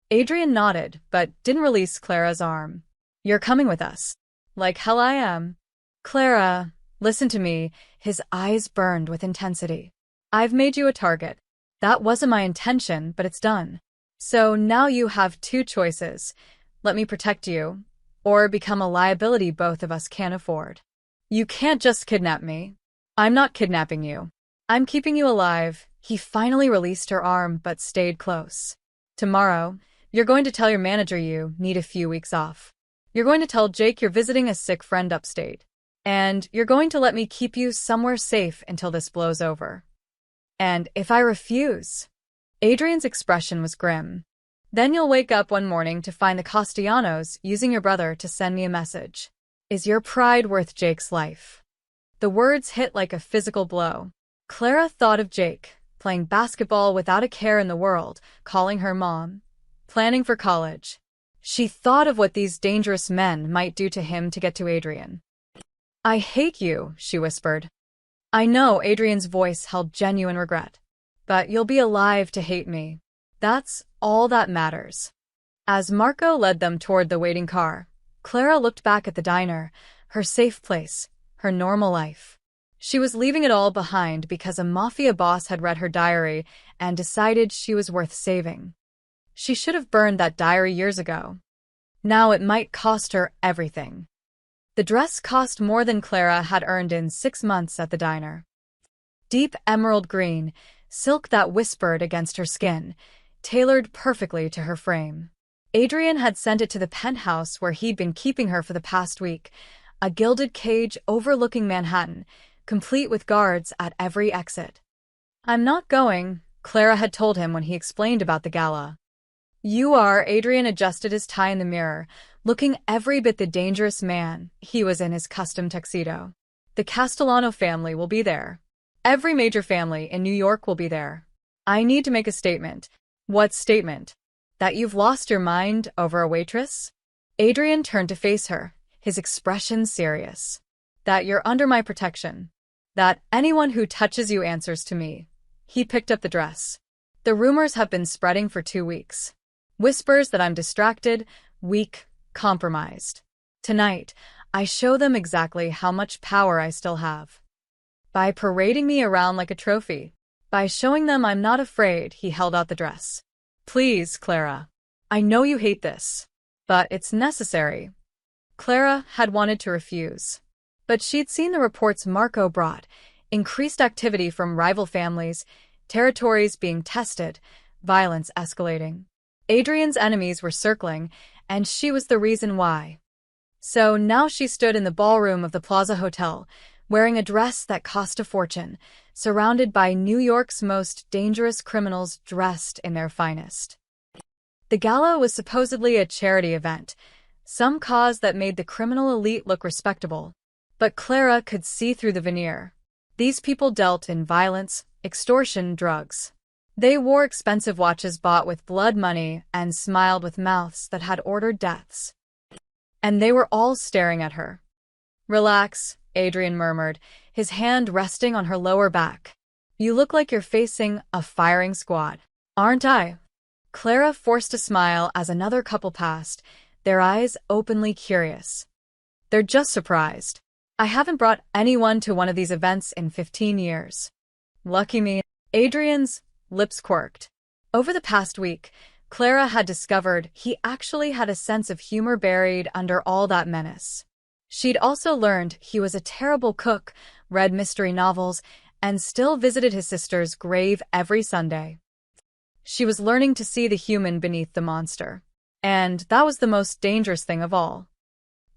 S1: Adrian nodded, but didn't release Clara's arm. You're coming with us. Like hell I am. Clara, listen to me. His eyes burned with intensity. I've made you a target. That wasn't my intention, but it's done. So now you have two choices. Let me protect you, or become a liability both of us can't afford. You can't just kidnap me. I'm not kidnapping you. I'm keeping you alive. He finally released her arm but stayed close. Tomorrow, you're going to tell your manager you need a few weeks off. You're going to tell Jake you're visiting a sick friend upstate. And you're going to let me keep you somewhere safe until this blows over. And if I refuse? Adrian's expression was grim. Then you'll wake up one morning to find the Castellanos using your brother to send me a message. Is your pride worth Jake's life? The words hit like a physical blow. Clara thought of Jake, playing basketball without a care in the world, calling her mom, planning for college. She thought of what these dangerous men might do to him to get to Adrian. I hate you, she whispered. I know, Adrian's voice held genuine regret. But you'll be alive to hate me. That's all that matters. As Marco led them toward the waiting car, Clara looked back at the diner, her safe place, her normal life. She was leaving it all behind because a mafia boss had read her diary and decided she was worth saving. She should have burned that diary years ago. Now it might cost her everything. The dress cost more than Clara had earned in 6 months at the diner. Deep emerald green, silk that whispered against her skin, tailored perfectly to her frame. Adrian had sent it to the penthouse where he'd been keeping her for the past week, a gilded cage overlooking Manhattan, complete with guards at every exit. "I'm not going," Clara had told him when he explained about the gala. "You are." Adrian adjusted his tie in the mirror, looking every bit the dangerous man he was in his custom tuxedo. "The Castellano family will be there. Every major family in New York will be there. I need to make a statement." "What statement? That you've lost your mind over a waitress?" Adrian turned to face her, his expression serious. "That you're under my protection. That anyone who touches you answers to me." He picked up the dress. "The rumors have been spreading for 2 weeks. Whispers that I'm distracted, weak, compromised. Tonight, I show them exactly how much power I still have. By parading me around like a trophy. By showing them I'm not afraid." He held out the dress. "Please, Clara. I know you hate this, but it's necessary." Clara had wanted to refuse. But she'd seen the reports Marco brought, increased activity from rival families, territories being tested, violence escalating. Adrian's enemies were circling, and she was the reason why. So now she stood in the ballroom of the Plaza Hotel, wearing a dress that cost a fortune, surrounded by New York's most dangerous criminals dressed in their finest. The gala was supposedly a charity event, some cause that made the criminal elite look respectable. But Clara could see through the veneer. These people dealt in violence, extortion, drugs. They wore expensive watches bought with blood money and smiled with mouths that had ordered deaths. And they were all staring at her. "Relax," Adrian murmured, his hand resting on her lower back. "You look like you're facing a firing squad." "Aren't I?" Clara forced a smile as another couple passed, their eyes openly curious. "They're just surprised. I haven't brought anyone to one of these events in 15 years. Lucky me." Adrian's lips quirked. Over the past week, Clara had discovered he actually had a sense of humor buried under all that menace. She'd also learned he was a terrible cook, read mystery novels, and still visited his sister's grave every Sunday. She was learning to see the human beneath the monster. And that was the most dangerous thing of all.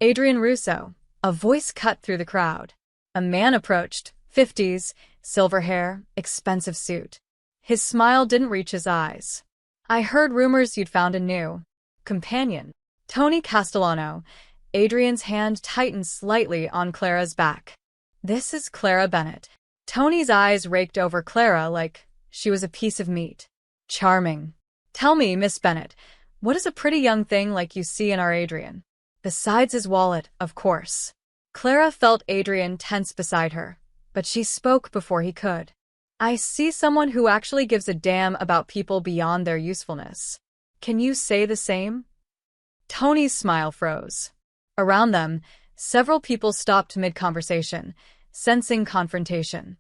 S1: "Adrian Russo." A voice cut through the crowd. A man approached, 50s, silver hair, expensive suit. His smile didn't reach his eyes. "I heard rumors you'd found a new companion." "Tony Castellano." Adrian's hand tightened slightly on Clara's back. "This is Clara Bennett." Tony's eyes raked over Clara like she was a piece of meat. "Charming. Tell me, Miss Bennett, what does a pretty young thing like you see in our Adrian? Besides his wallet, of course." Clara felt Adrian tense beside her, but she spoke before he could. "I see someone who actually gives a damn about people beyond their usefulness. Can you say the same?" Tony's smile froze. Around them, several people stopped mid-conversation, sensing confrontation.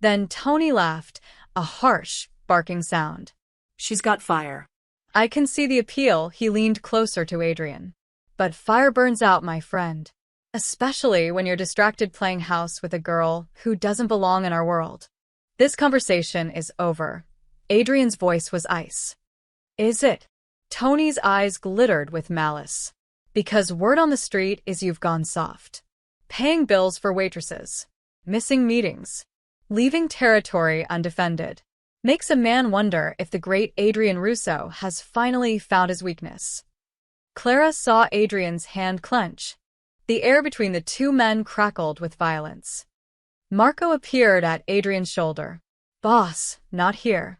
S1: Then Tony laughed, a harsh, barking sound.
S2: "She's got fire."
S1: "I can see the appeal." He leaned closer to Adrian. "But fire burns out, my friend. Especially when you're distracted playing house with a girl who doesn't belong in our world." "This conversation is over." Adrian's voice was ice. "Is it?" Tony's eyes glittered with malice. "Because word on the street is you've gone soft. Paying bills for waitresses. Missing meetings. Leaving territory undefended. Makes a man wonder if the great Adrian Russo has finally found his weakness." Clara saw Adrian's hand clench. The air between the two men crackled with violence. Marco appeared at Adrian's shoulder. "Boss, not here."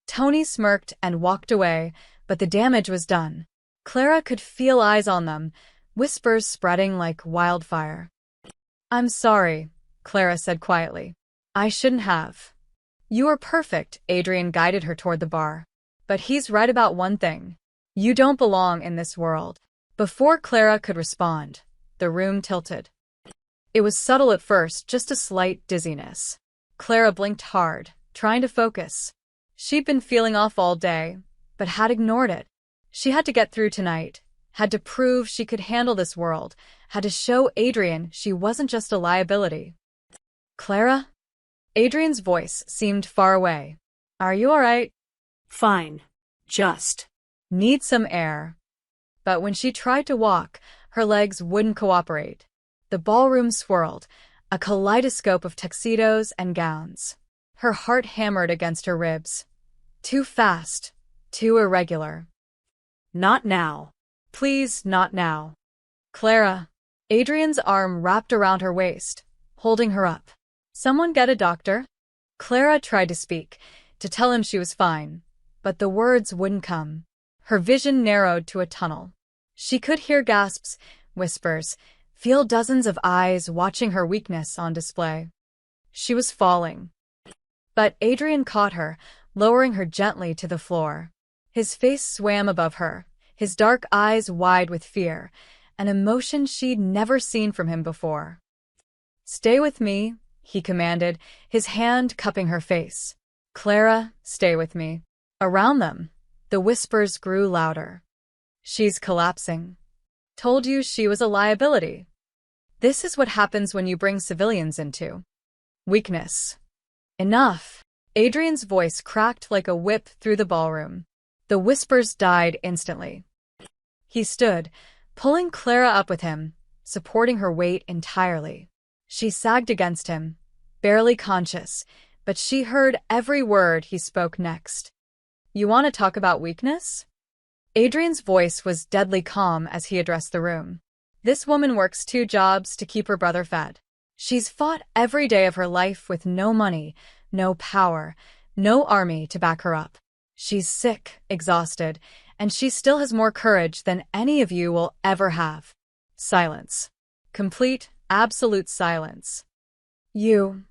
S1: Tony smirked and walked away, but the damage was done. Clara could feel eyes on them, whispers spreading like wildfire. "I'm sorry," Clara said quietly. "I shouldn't have." "You are perfect." Adrian guided her toward the bar. But he's right about one thing. You don't belong in this world. Before Clara could respond, the room tilted. It was subtle at first, just a slight dizziness. Clara blinked hard, trying to focus. She'd been feeling off all day, but had ignored it. She had to get through tonight, had to prove she could handle this world, had to show Adrian she wasn't just a liability. Clara? Adrian's voice seemed far away. Are you all right?
S2: Fine. Just.
S1: Need some air. But when she tried to walk, her legs wouldn't cooperate. The ballroom swirled, a kaleidoscope of tuxedos and gowns. Her heart hammered against her ribs. Too fast, too irregular.
S2: Not now.
S1: Please, not now. Clara. Adrian's arm wrapped around her waist, holding her up. Someone get a doctor? Clara tried to speak, to tell him she was fine, but the words wouldn't come. Her vision narrowed to a tunnel. She could hear gasps, whispers, feel dozens of eyes watching her weakness on display. She was falling. But Adrian caught her, lowering her gently to the floor. His face swam above her, his dark eyes wide with fear, an emotion she'd never seen from him before. Stay with me, he commanded, his hand cupping her face. Clara, stay with me. Around them, the whispers grew louder. She's collapsing. Told you she was a liability. This is what happens when you bring civilians into weakness. Enough. Adrian's voice cracked like a whip through the ballroom. The whispers died instantly. He stood, pulling Clara up with him, supporting her weight entirely. She sagged against him, barely conscious, but she heard every word he spoke next. You want to talk about weakness? Adrian's voice was deadly calm as he addressed the room. This woman works 2 jobs to keep her brother fed. She's fought every day of her life with no money, no power, no army to back her up. She's sick, exhausted, and she still has more courage than any of you will ever have. Silence. Complete, absolute silence. You,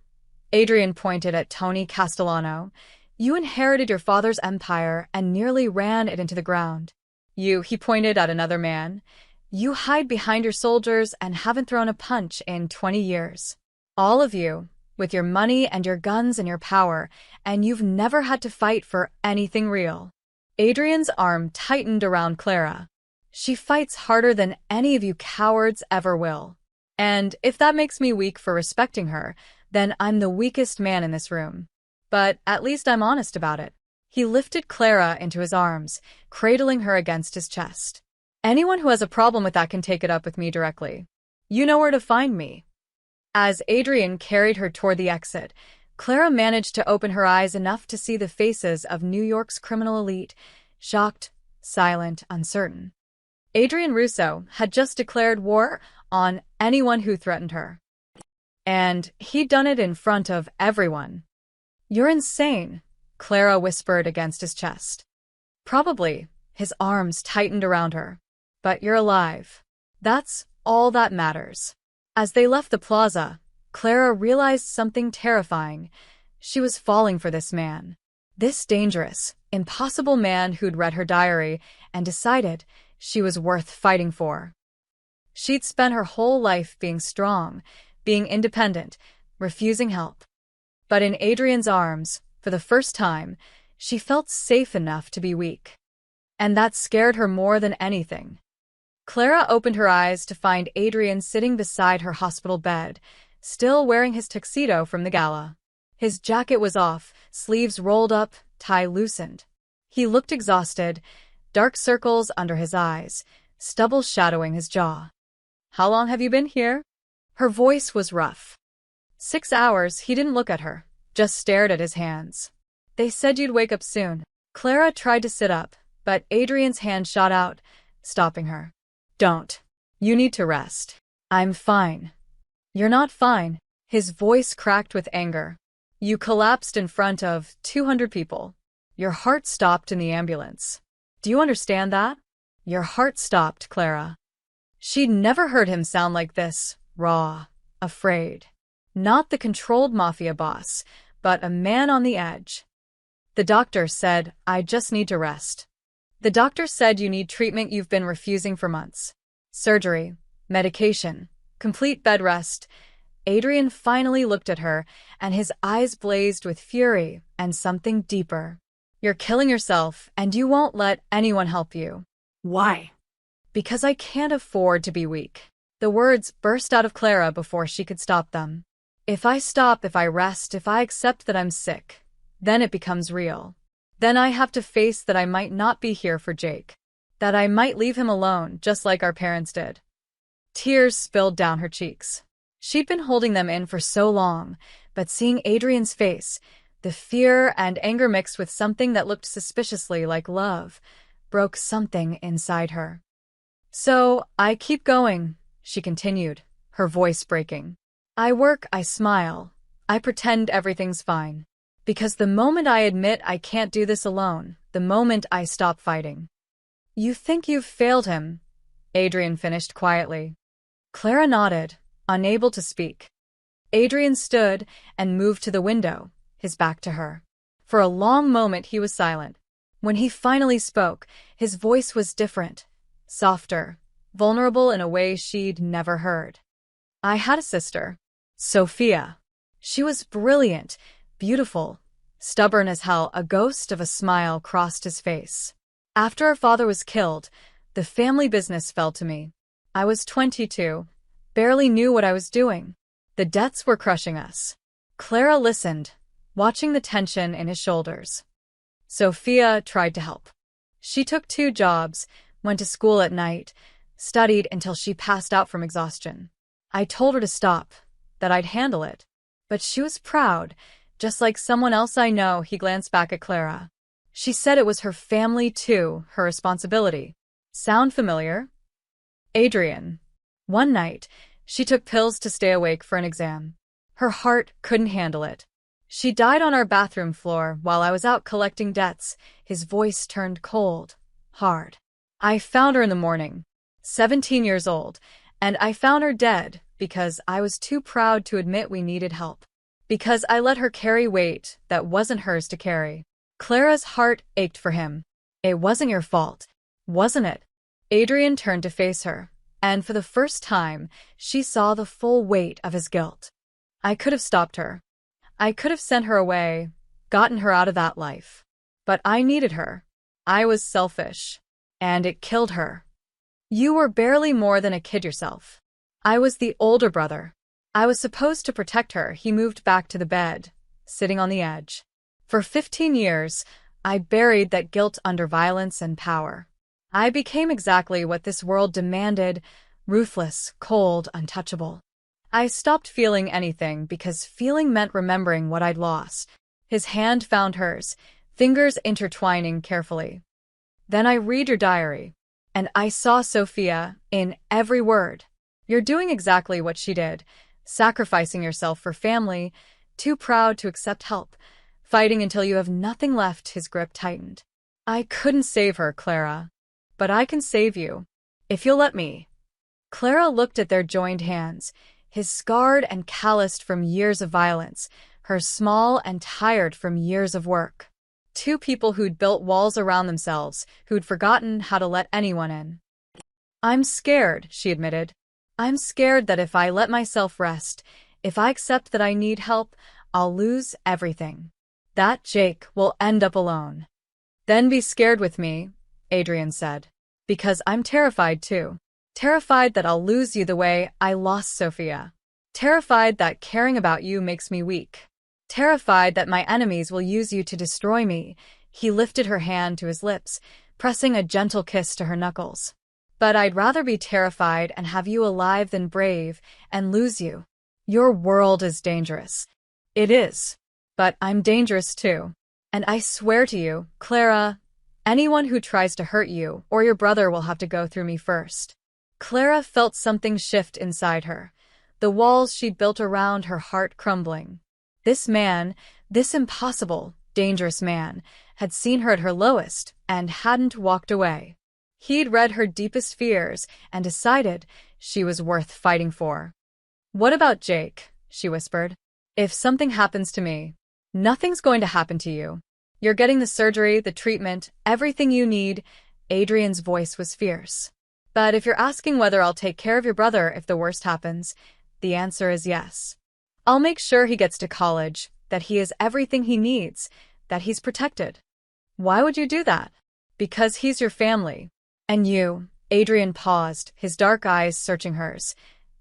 S1: Adrian pointed at Tony Castellano, you inherited your father's empire and nearly ran it into the ground. You, he pointed at another man, you hide behind your soldiers and haven't thrown a punch in 20 years. All of you, with your money and your guns and your power, and you've never had to fight for anything real. Adrian's arm tightened around Clara. She fights harder than any of you cowards ever will. And if that makes me weak for respecting her, then I'm the weakest man in this room. But at least I'm honest about it. He lifted Clara into his arms, cradling her against his chest. Anyone who has a problem with that can take it up with me directly. You know where to find me. As Adrian carried her toward the exit, Clara managed to open her eyes enough to see the faces of New York's criminal elite, shocked, silent, uncertain. Adrian Russo had just declared war on anyone who threatened her. And he'd done it in front of everyone. You're insane, Clara whispered against his chest. Probably. His arms tightened around her. But you're alive. That's all that matters. As they left the plaza, Clara realized something terrifying. She was falling for this man. This dangerous, impossible man who'd read her diary and decided she was worth fighting for. She'd spent her whole life being strong, being independent, refusing help. But in Adrian's arms, for the first time, she felt safe enough to be weak. And that scared her more than anything. Clara opened her eyes to find Adrian sitting beside her hospital bed, still wearing his tuxedo from the gala. His jacket was off, sleeves rolled up, tie loosened. He looked exhausted, dark circles under his eyes, stubble shadowing his jaw. How long have you been here? Her voice was rough. 6 hours. He didn't look at her, just stared at his hands. They said you'd wake up soon. Clara tried to sit up, but Adrian's hand shot out, stopping her. Don't. You need to rest. I'm fine. You're not fine. His voice cracked with anger. You collapsed in front of 200 people. Your heart stopped in the ambulance. Do you understand that? Your heart stopped, Clara. She'd never heard him sound like this, raw, afraid. Not the controlled mafia boss, but a man on the edge. The doctor said, I just need to rest. The doctor said you need treatment you've been refusing for months. Surgery, medication, complete bed rest. Adrian finally looked at her, and his eyes blazed with fury and something deeper. You're killing yourself, and you won't let anyone help you.
S2: Why?
S1: Because I can't afford to be weak. The words burst out of Clara before she could stop them. If I stop, if I rest, if I accept that I'm sick, then it becomes real. Then I have to face that I might not be here for Jake. That I might leave him alone, just like our parents did. Tears spilled down her cheeks. She'd been holding them in for so long, but seeing Adrian's face, the fear and anger mixed with something that looked suspiciously like love, broke something inside her. So, I keep going, she continued, her voice breaking. I work, I smile, I pretend everything's fine. Because the moment I admit I can't do this alone, the moment I stop fighting. You think you've failed him, Adrian finished quietly. Clara nodded, unable to speak. Adrian stood and moved to the window, his back to her. For a long moment he was silent. When he finally spoke, his voice was different, softer, vulnerable in a way she'd never heard. I had a sister, Sophia. She was brilliant, beautiful, stubborn as hell. A ghost of a smile crossed his face. After our father was killed, the family business fell to me. I was 22, barely knew what I was doing. The debts were crushing us. Clara listened, watching the tension in his shoulders. Sophia tried to help. She took 2 jobs, went to school at night, studied until she passed out from exhaustion. I told her to stop, that I'd handle it. But she was proud, just like someone else I know. He glanced back at Clara. She said it was her family too, her responsibility. Sound familiar? Adrian. One night, she took pills to stay awake for an exam. Her heart couldn't handle it. She died on our bathroom floor while I was out collecting debts. His voice turned cold, hard. I found her in the morning, 17 years old, and I found her dead because I was too proud to admit we needed help. Because I let her carry weight that wasn't hers to carry. Clara's heart ached for him. It wasn't your fault, wasn't it? Adrian turned to face her, and for the first time, she saw the full weight of his guilt. I could have stopped her. I could have sent her away, gotten her out of that life. But I needed her. I was selfish. And it killed her. You were barely more than a kid yourself. I was the older brother. I was supposed to protect her. He moved back to the bed, sitting on the edge. For 15 years, I buried that guilt under violence and power. I became exactly what this world demanded, ruthless, cold, untouchable. I stopped feeling anything because feeling meant remembering what I'd lost. His hand found hers, fingers intertwining carefully. Then I read your diary, and I saw Sophia in every word. You're doing exactly what she did, sacrificing yourself for family, too proud to accept help, fighting until you have nothing left. His grip tightened. I couldn't save her, Clara. But I can save you, if you'll let me. Clara looked at their joined hands, his scarred and calloused from years of violence, hers small and tired from years of work. 2 people who'd built walls around themselves, who'd forgotten how to let anyone in. I'm scared, she admitted. I'm scared that if I let myself rest, if I accept that I need help, I'll lose everything. That Jake will end up alone. Then be scared with me, Adrian said. Because I'm terrified too. Terrified that I'll lose you the way I lost Sophia. Terrified that caring about you makes me weak. Terrified that my enemies will use you to destroy me. He lifted her hand to his lips, pressing a gentle kiss to her knuckles. But I'd rather be terrified and have you alive than brave and lose you. Your world is dangerous. It is. But I'm dangerous too. And I swear to you, Clara, anyone who tries to hurt you or your brother will have to go through me first. Clara felt something shift inside her, the walls she'd built around her heart crumbling. This man, this impossible, dangerous man, had seen her at her lowest and hadn't walked away. He'd read her deepest fears and decided she was worth fighting for. What about Jake? She whispered. If something happens to me, nothing's going to happen to you. You're getting the surgery, the treatment, everything you need. Adrian's voice was fierce. But if you're asking whether I'll take care of your brother if the worst happens, the answer is yes. I'll make sure he gets to college, that he has everything he needs, that he's protected. Why would you do that? Because he's your family. And you, Adrian paused, his dark eyes searching hers.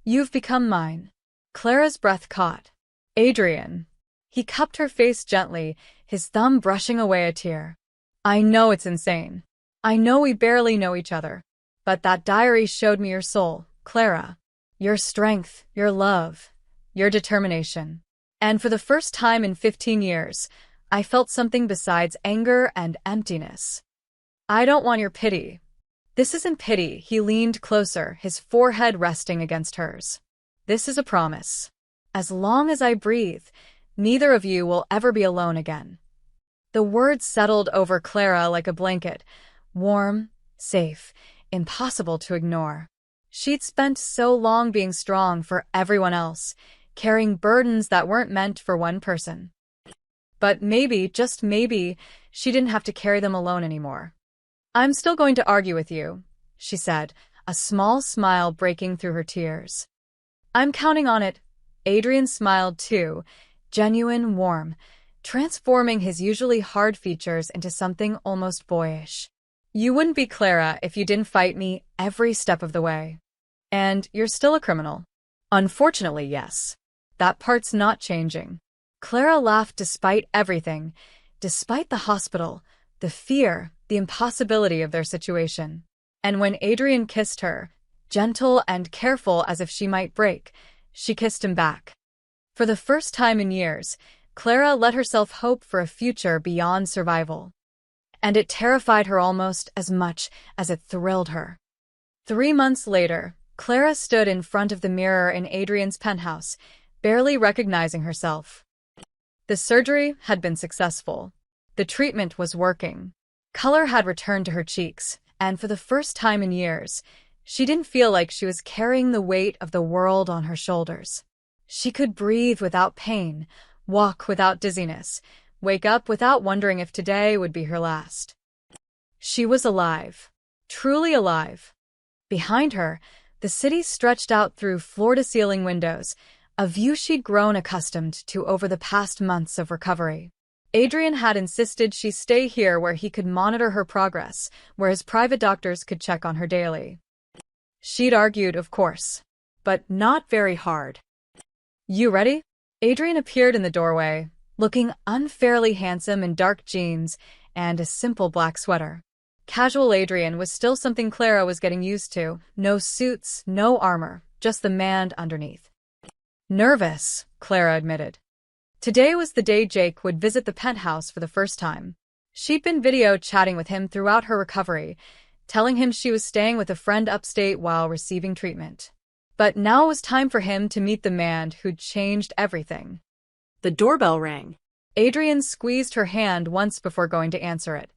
S1: You've become mine. Clara's breath caught. Adrian. He cupped her face gently, his thumb brushing away a tear. I know it's insane. I know we barely know each other. But that diary showed me your soul, Clara. Your strength, your love, your determination. And for the first time in 15 years, I felt something besides anger and emptiness. I don't want your pity. This isn't pity. He leaned closer, his forehead resting against hers. This is a promise. As long as I breathe, neither of you will ever be alone again. The words settled over Clara like a blanket, warm, safe, impossible to ignore. She'd spent so long being strong for everyone else, carrying burdens that weren't meant for one person. But maybe, just maybe, she didn't have to carry them alone anymore. I'm still going to argue with you, she said, a small smile breaking through her tears. I'm counting on it. Adrian smiled too, genuine, warm, transforming his usually hard features into something almost boyish. You wouldn't be Clara if you didn't fight me every step of the way. And you're still a criminal. Unfortunately, yes. That part's not changing. Clara laughed despite everything, despite the hospital, the fear, the impossibility of their situation. And when Adrian kissed her, gentle and careful as if she might break, she kissed him back. For the first time in years, Clara let herself hope for a future beyond survival. And it terrified her almost as much as it thrilled her. 3 months later, Clara stood in front of the mirror in Adrian's penthouse, barely recognizing herself. The surgery had been successful. The treatment was working. Color had returned to her cheeks, and for the first time in years, she didn't feel like she was carrying the weight of the world on her shoulders. She could breathe without pain, walk without dizziness, wake up without wondering if today would be her last. She was alive, truly alive. Behind her, the city stretched out through floor-to-ceiling windows, a view she'd grown accustomed to over the past months of recovery. Adrian had insisted she stay here where he could monitor her progress, where his private doctors could check on her daily. She'd argued, of course, but not very hard. You ready? Adrian appeared in the doorway, looking unfairly handsome in dark jeans and a simple black sweater. Casual Adrian was still something Clara was getting used to. No suits, no armor, just the man underneath. Nervous, Clara admitted. Today was the day Jake would visit the penthouse for the first time. She'd been video chatting with him throughout her recovery, telling him she was staying with a friend upstate while receiving treatment. But now it was time for him to meet the man who'd changed everything.
S2: The doorbell rang.
S1: Adrian squeezed her hand once before going to answer it.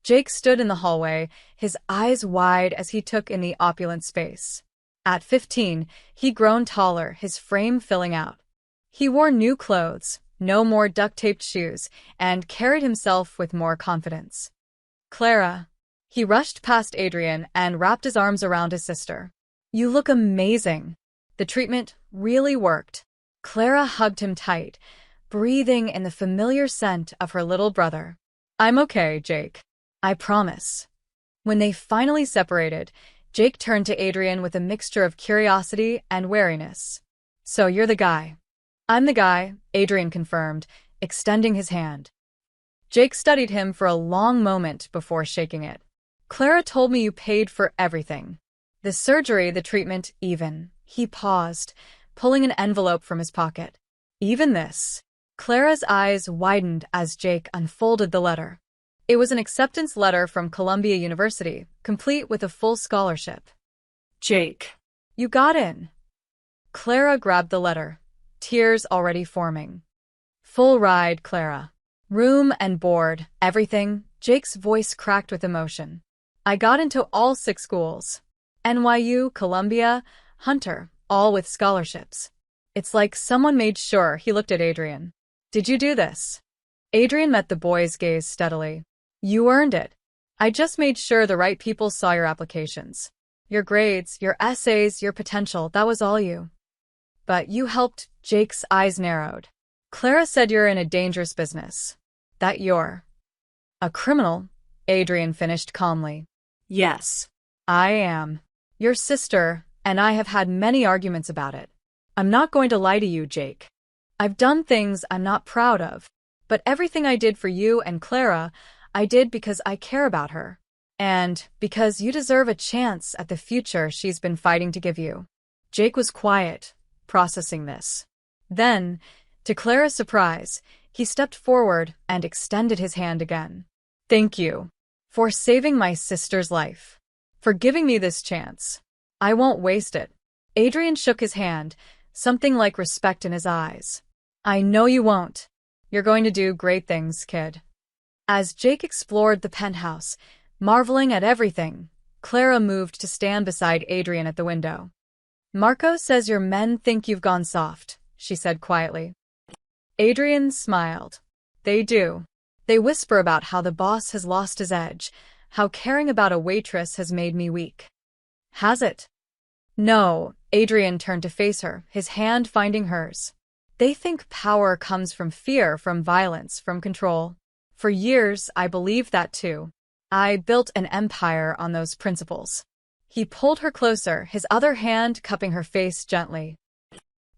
S1: Jake stood in the hallway, his eyes wide as he took in the opulent space. At 15, he'd grown taller, his frame filling out. He wore new clothes, no more duct-taped shoes, and carried himself with more confidence. Clara. He rushed past Adrian and wrapped his arms around his sister. You look amazing. The treatment really worked. Clara hugged him tight, breathing in the familiar scent of her little brother. I'm okay, Jake. I promise. When they finally separated, Jake turned to Adrian with a mixture of curiosity and wariness. So you're the guy. I'm the guy, Adrian confirmed, extending his hand. Jake studied him for a long moment before shaking it. Clara told me you paid for everything. The surgery, the treatment, even. He paused, pulling an envelope from his pocket. Even this. Clara's eyes widened as Jake unfolded the letter. It was an acceptance letter from Columbia University, complete with a full scholarship.
S2: Jake.
S1: You got in. Clara grabbed the letter, tears already forming. Full ride, Clara. Room and board, everything. Jake's voice cracked with emotion. I got into all 6 schools. NYU, Columbia, Hunter, all with scholarships. It's like someone made sure. He looked at Adrian. Did you do this? Adrian met the boy's gaze steadily. You earned it. I just made sure the right people saw your applications. Your grades, your essays, your potential, that was all you. But you helped. Jake's eyes narrowed. Clara said you're in a dangerous business. That you're a criminal, Adrian finished calmly.
S2: Yes.
S1: I am. Your sister and I have had many arguments about it. I'm not going to lie to you, Jake. I've done things I'm not proud of, but everything I did for you and Clara, I did because I care about her. And because you deserve a chance at the future she's been fighting to give you. Jake was quiet, processing this. Then, to Clara's surprise, he stepped forward and extended his hand again. Thank you for saving my sister's life, for giving me this chance. I won't waste it. Adrian shook his hand, something like respect in his eyes. I know you won't. You're going to do great things, kid. As Jake explored the penthouse, marveling at everything, Clara moved to stand beside Adrian at the window. Marco says your men think you've gone soft, she said quietly. Adrian smiled. They do. They whisper about how the boss has lost his edge, how caring about a waitress has made me weak. Has it? No, Adrian turned to face her, his hand finding hers. They think power comes from fear, from violence, from control. For years, I believed that too. I built an empire on those principles. He pulled her closer, his other hand cupping her face gently.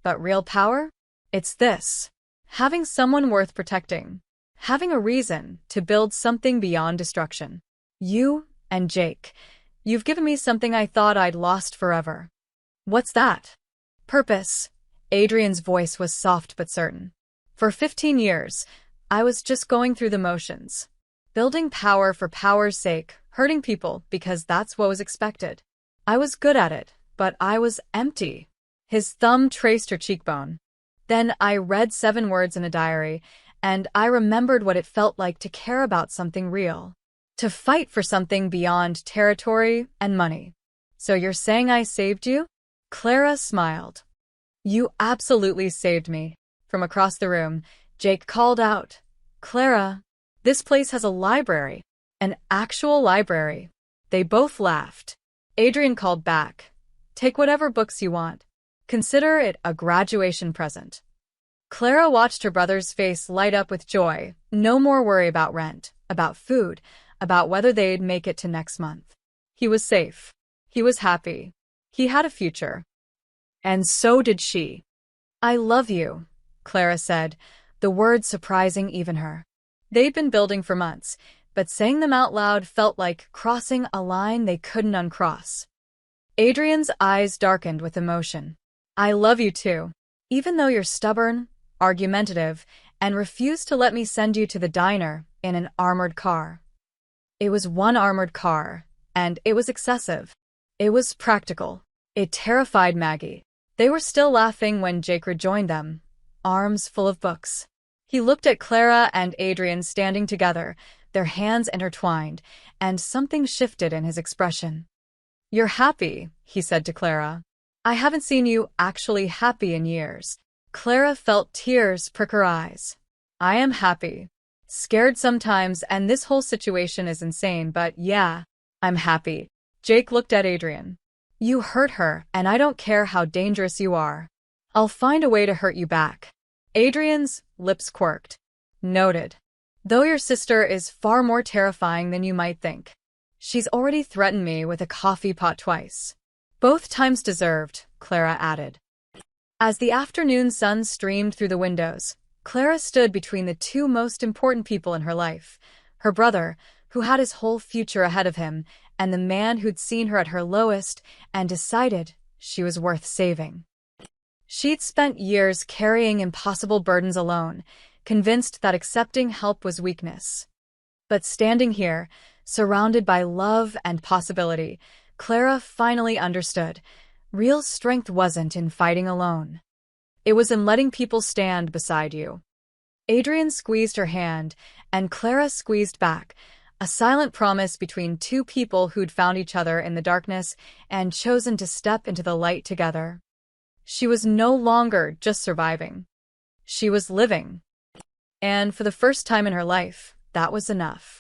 S1: But real power? It's this. Having someone worth protecting. Having a reason to build something beyond destruction. You and Jake, you've given me something I thought I'd lost forever. What's that? Purpose. Adrian's voice was soft but certain. For 15 years, I was just going through the motions. Building power for power's sake, hurting people because that's what was expected. I was good at it, but I was empty. His thumb traced her cheekbone. Then I read 7 words in a diary, and I remembered what it felt like to care about something real. To fight for something beyond territory and money. So you're saying I saved you? Clara smiled. You absolutely saved me. From across the room, Jake called out, Clara, this place has a library. An actual library. They both laughed. Adrian called back. Take whatever books you want. Consider it a graduation present. Clara watched her brother's face light up with joy. No more worry about rent, about food, about whether they'd make it to next month. He was safe. He was happy. He had a future. And so did she. I love you, Clara said, the words surprising even her. They'd been building for months, but saying them out loud felt like crossing a line they couldn't uncross. Adrian's eyes darkened with emotion. I love you too, even though you're stubborn, argumentative, and refuse to let me send you to the diner in an armored car. It was one armored car, and it was excessive. It was practical. It terrified Maggie. They were still laughing when Jake rejoined them, arms full of books. He looked at Clara and Adrian standing together, their hands intertwined, and something shifted in his expression. You're happy, he said to Clara. I haven't seen you actually happy in years. Clara felt tears prick her eyes. I am happy. Scared sometimes, and this whole situation is insane, but yeah, I'm happy. Jake looked at Adrian. You hurt her, and I don't care how dangerous you are. I'll find a way to hurt you back. Adrian's lips quirked. Noted. Though your sister is far more terrifying than you might think. She's already threatened me with a coffee pot twice. Both times deserved, Clara added. As the afternoon sun streamed through the windows, Clara stood between the 2 most important people in her life, her brother, who had his whole future ahead of him, and the man who'd seen her at her lowest and decided she was worth saving. She'd spent years carrying impossible burdens alone, convinced that accepting help was weakness. But standing here, surrounded by love and possibility, Clara finally understood. Real strength wasn't in fighting alone. It was in letting people stand beside you. Adrian squeezed her hand, and Clara squeezed back, a silent promise between 2 people who'd found each other in the darkness and chosen to step into the light together. She was no longer just surviving. She was living. And for the first time in her life, that was enough.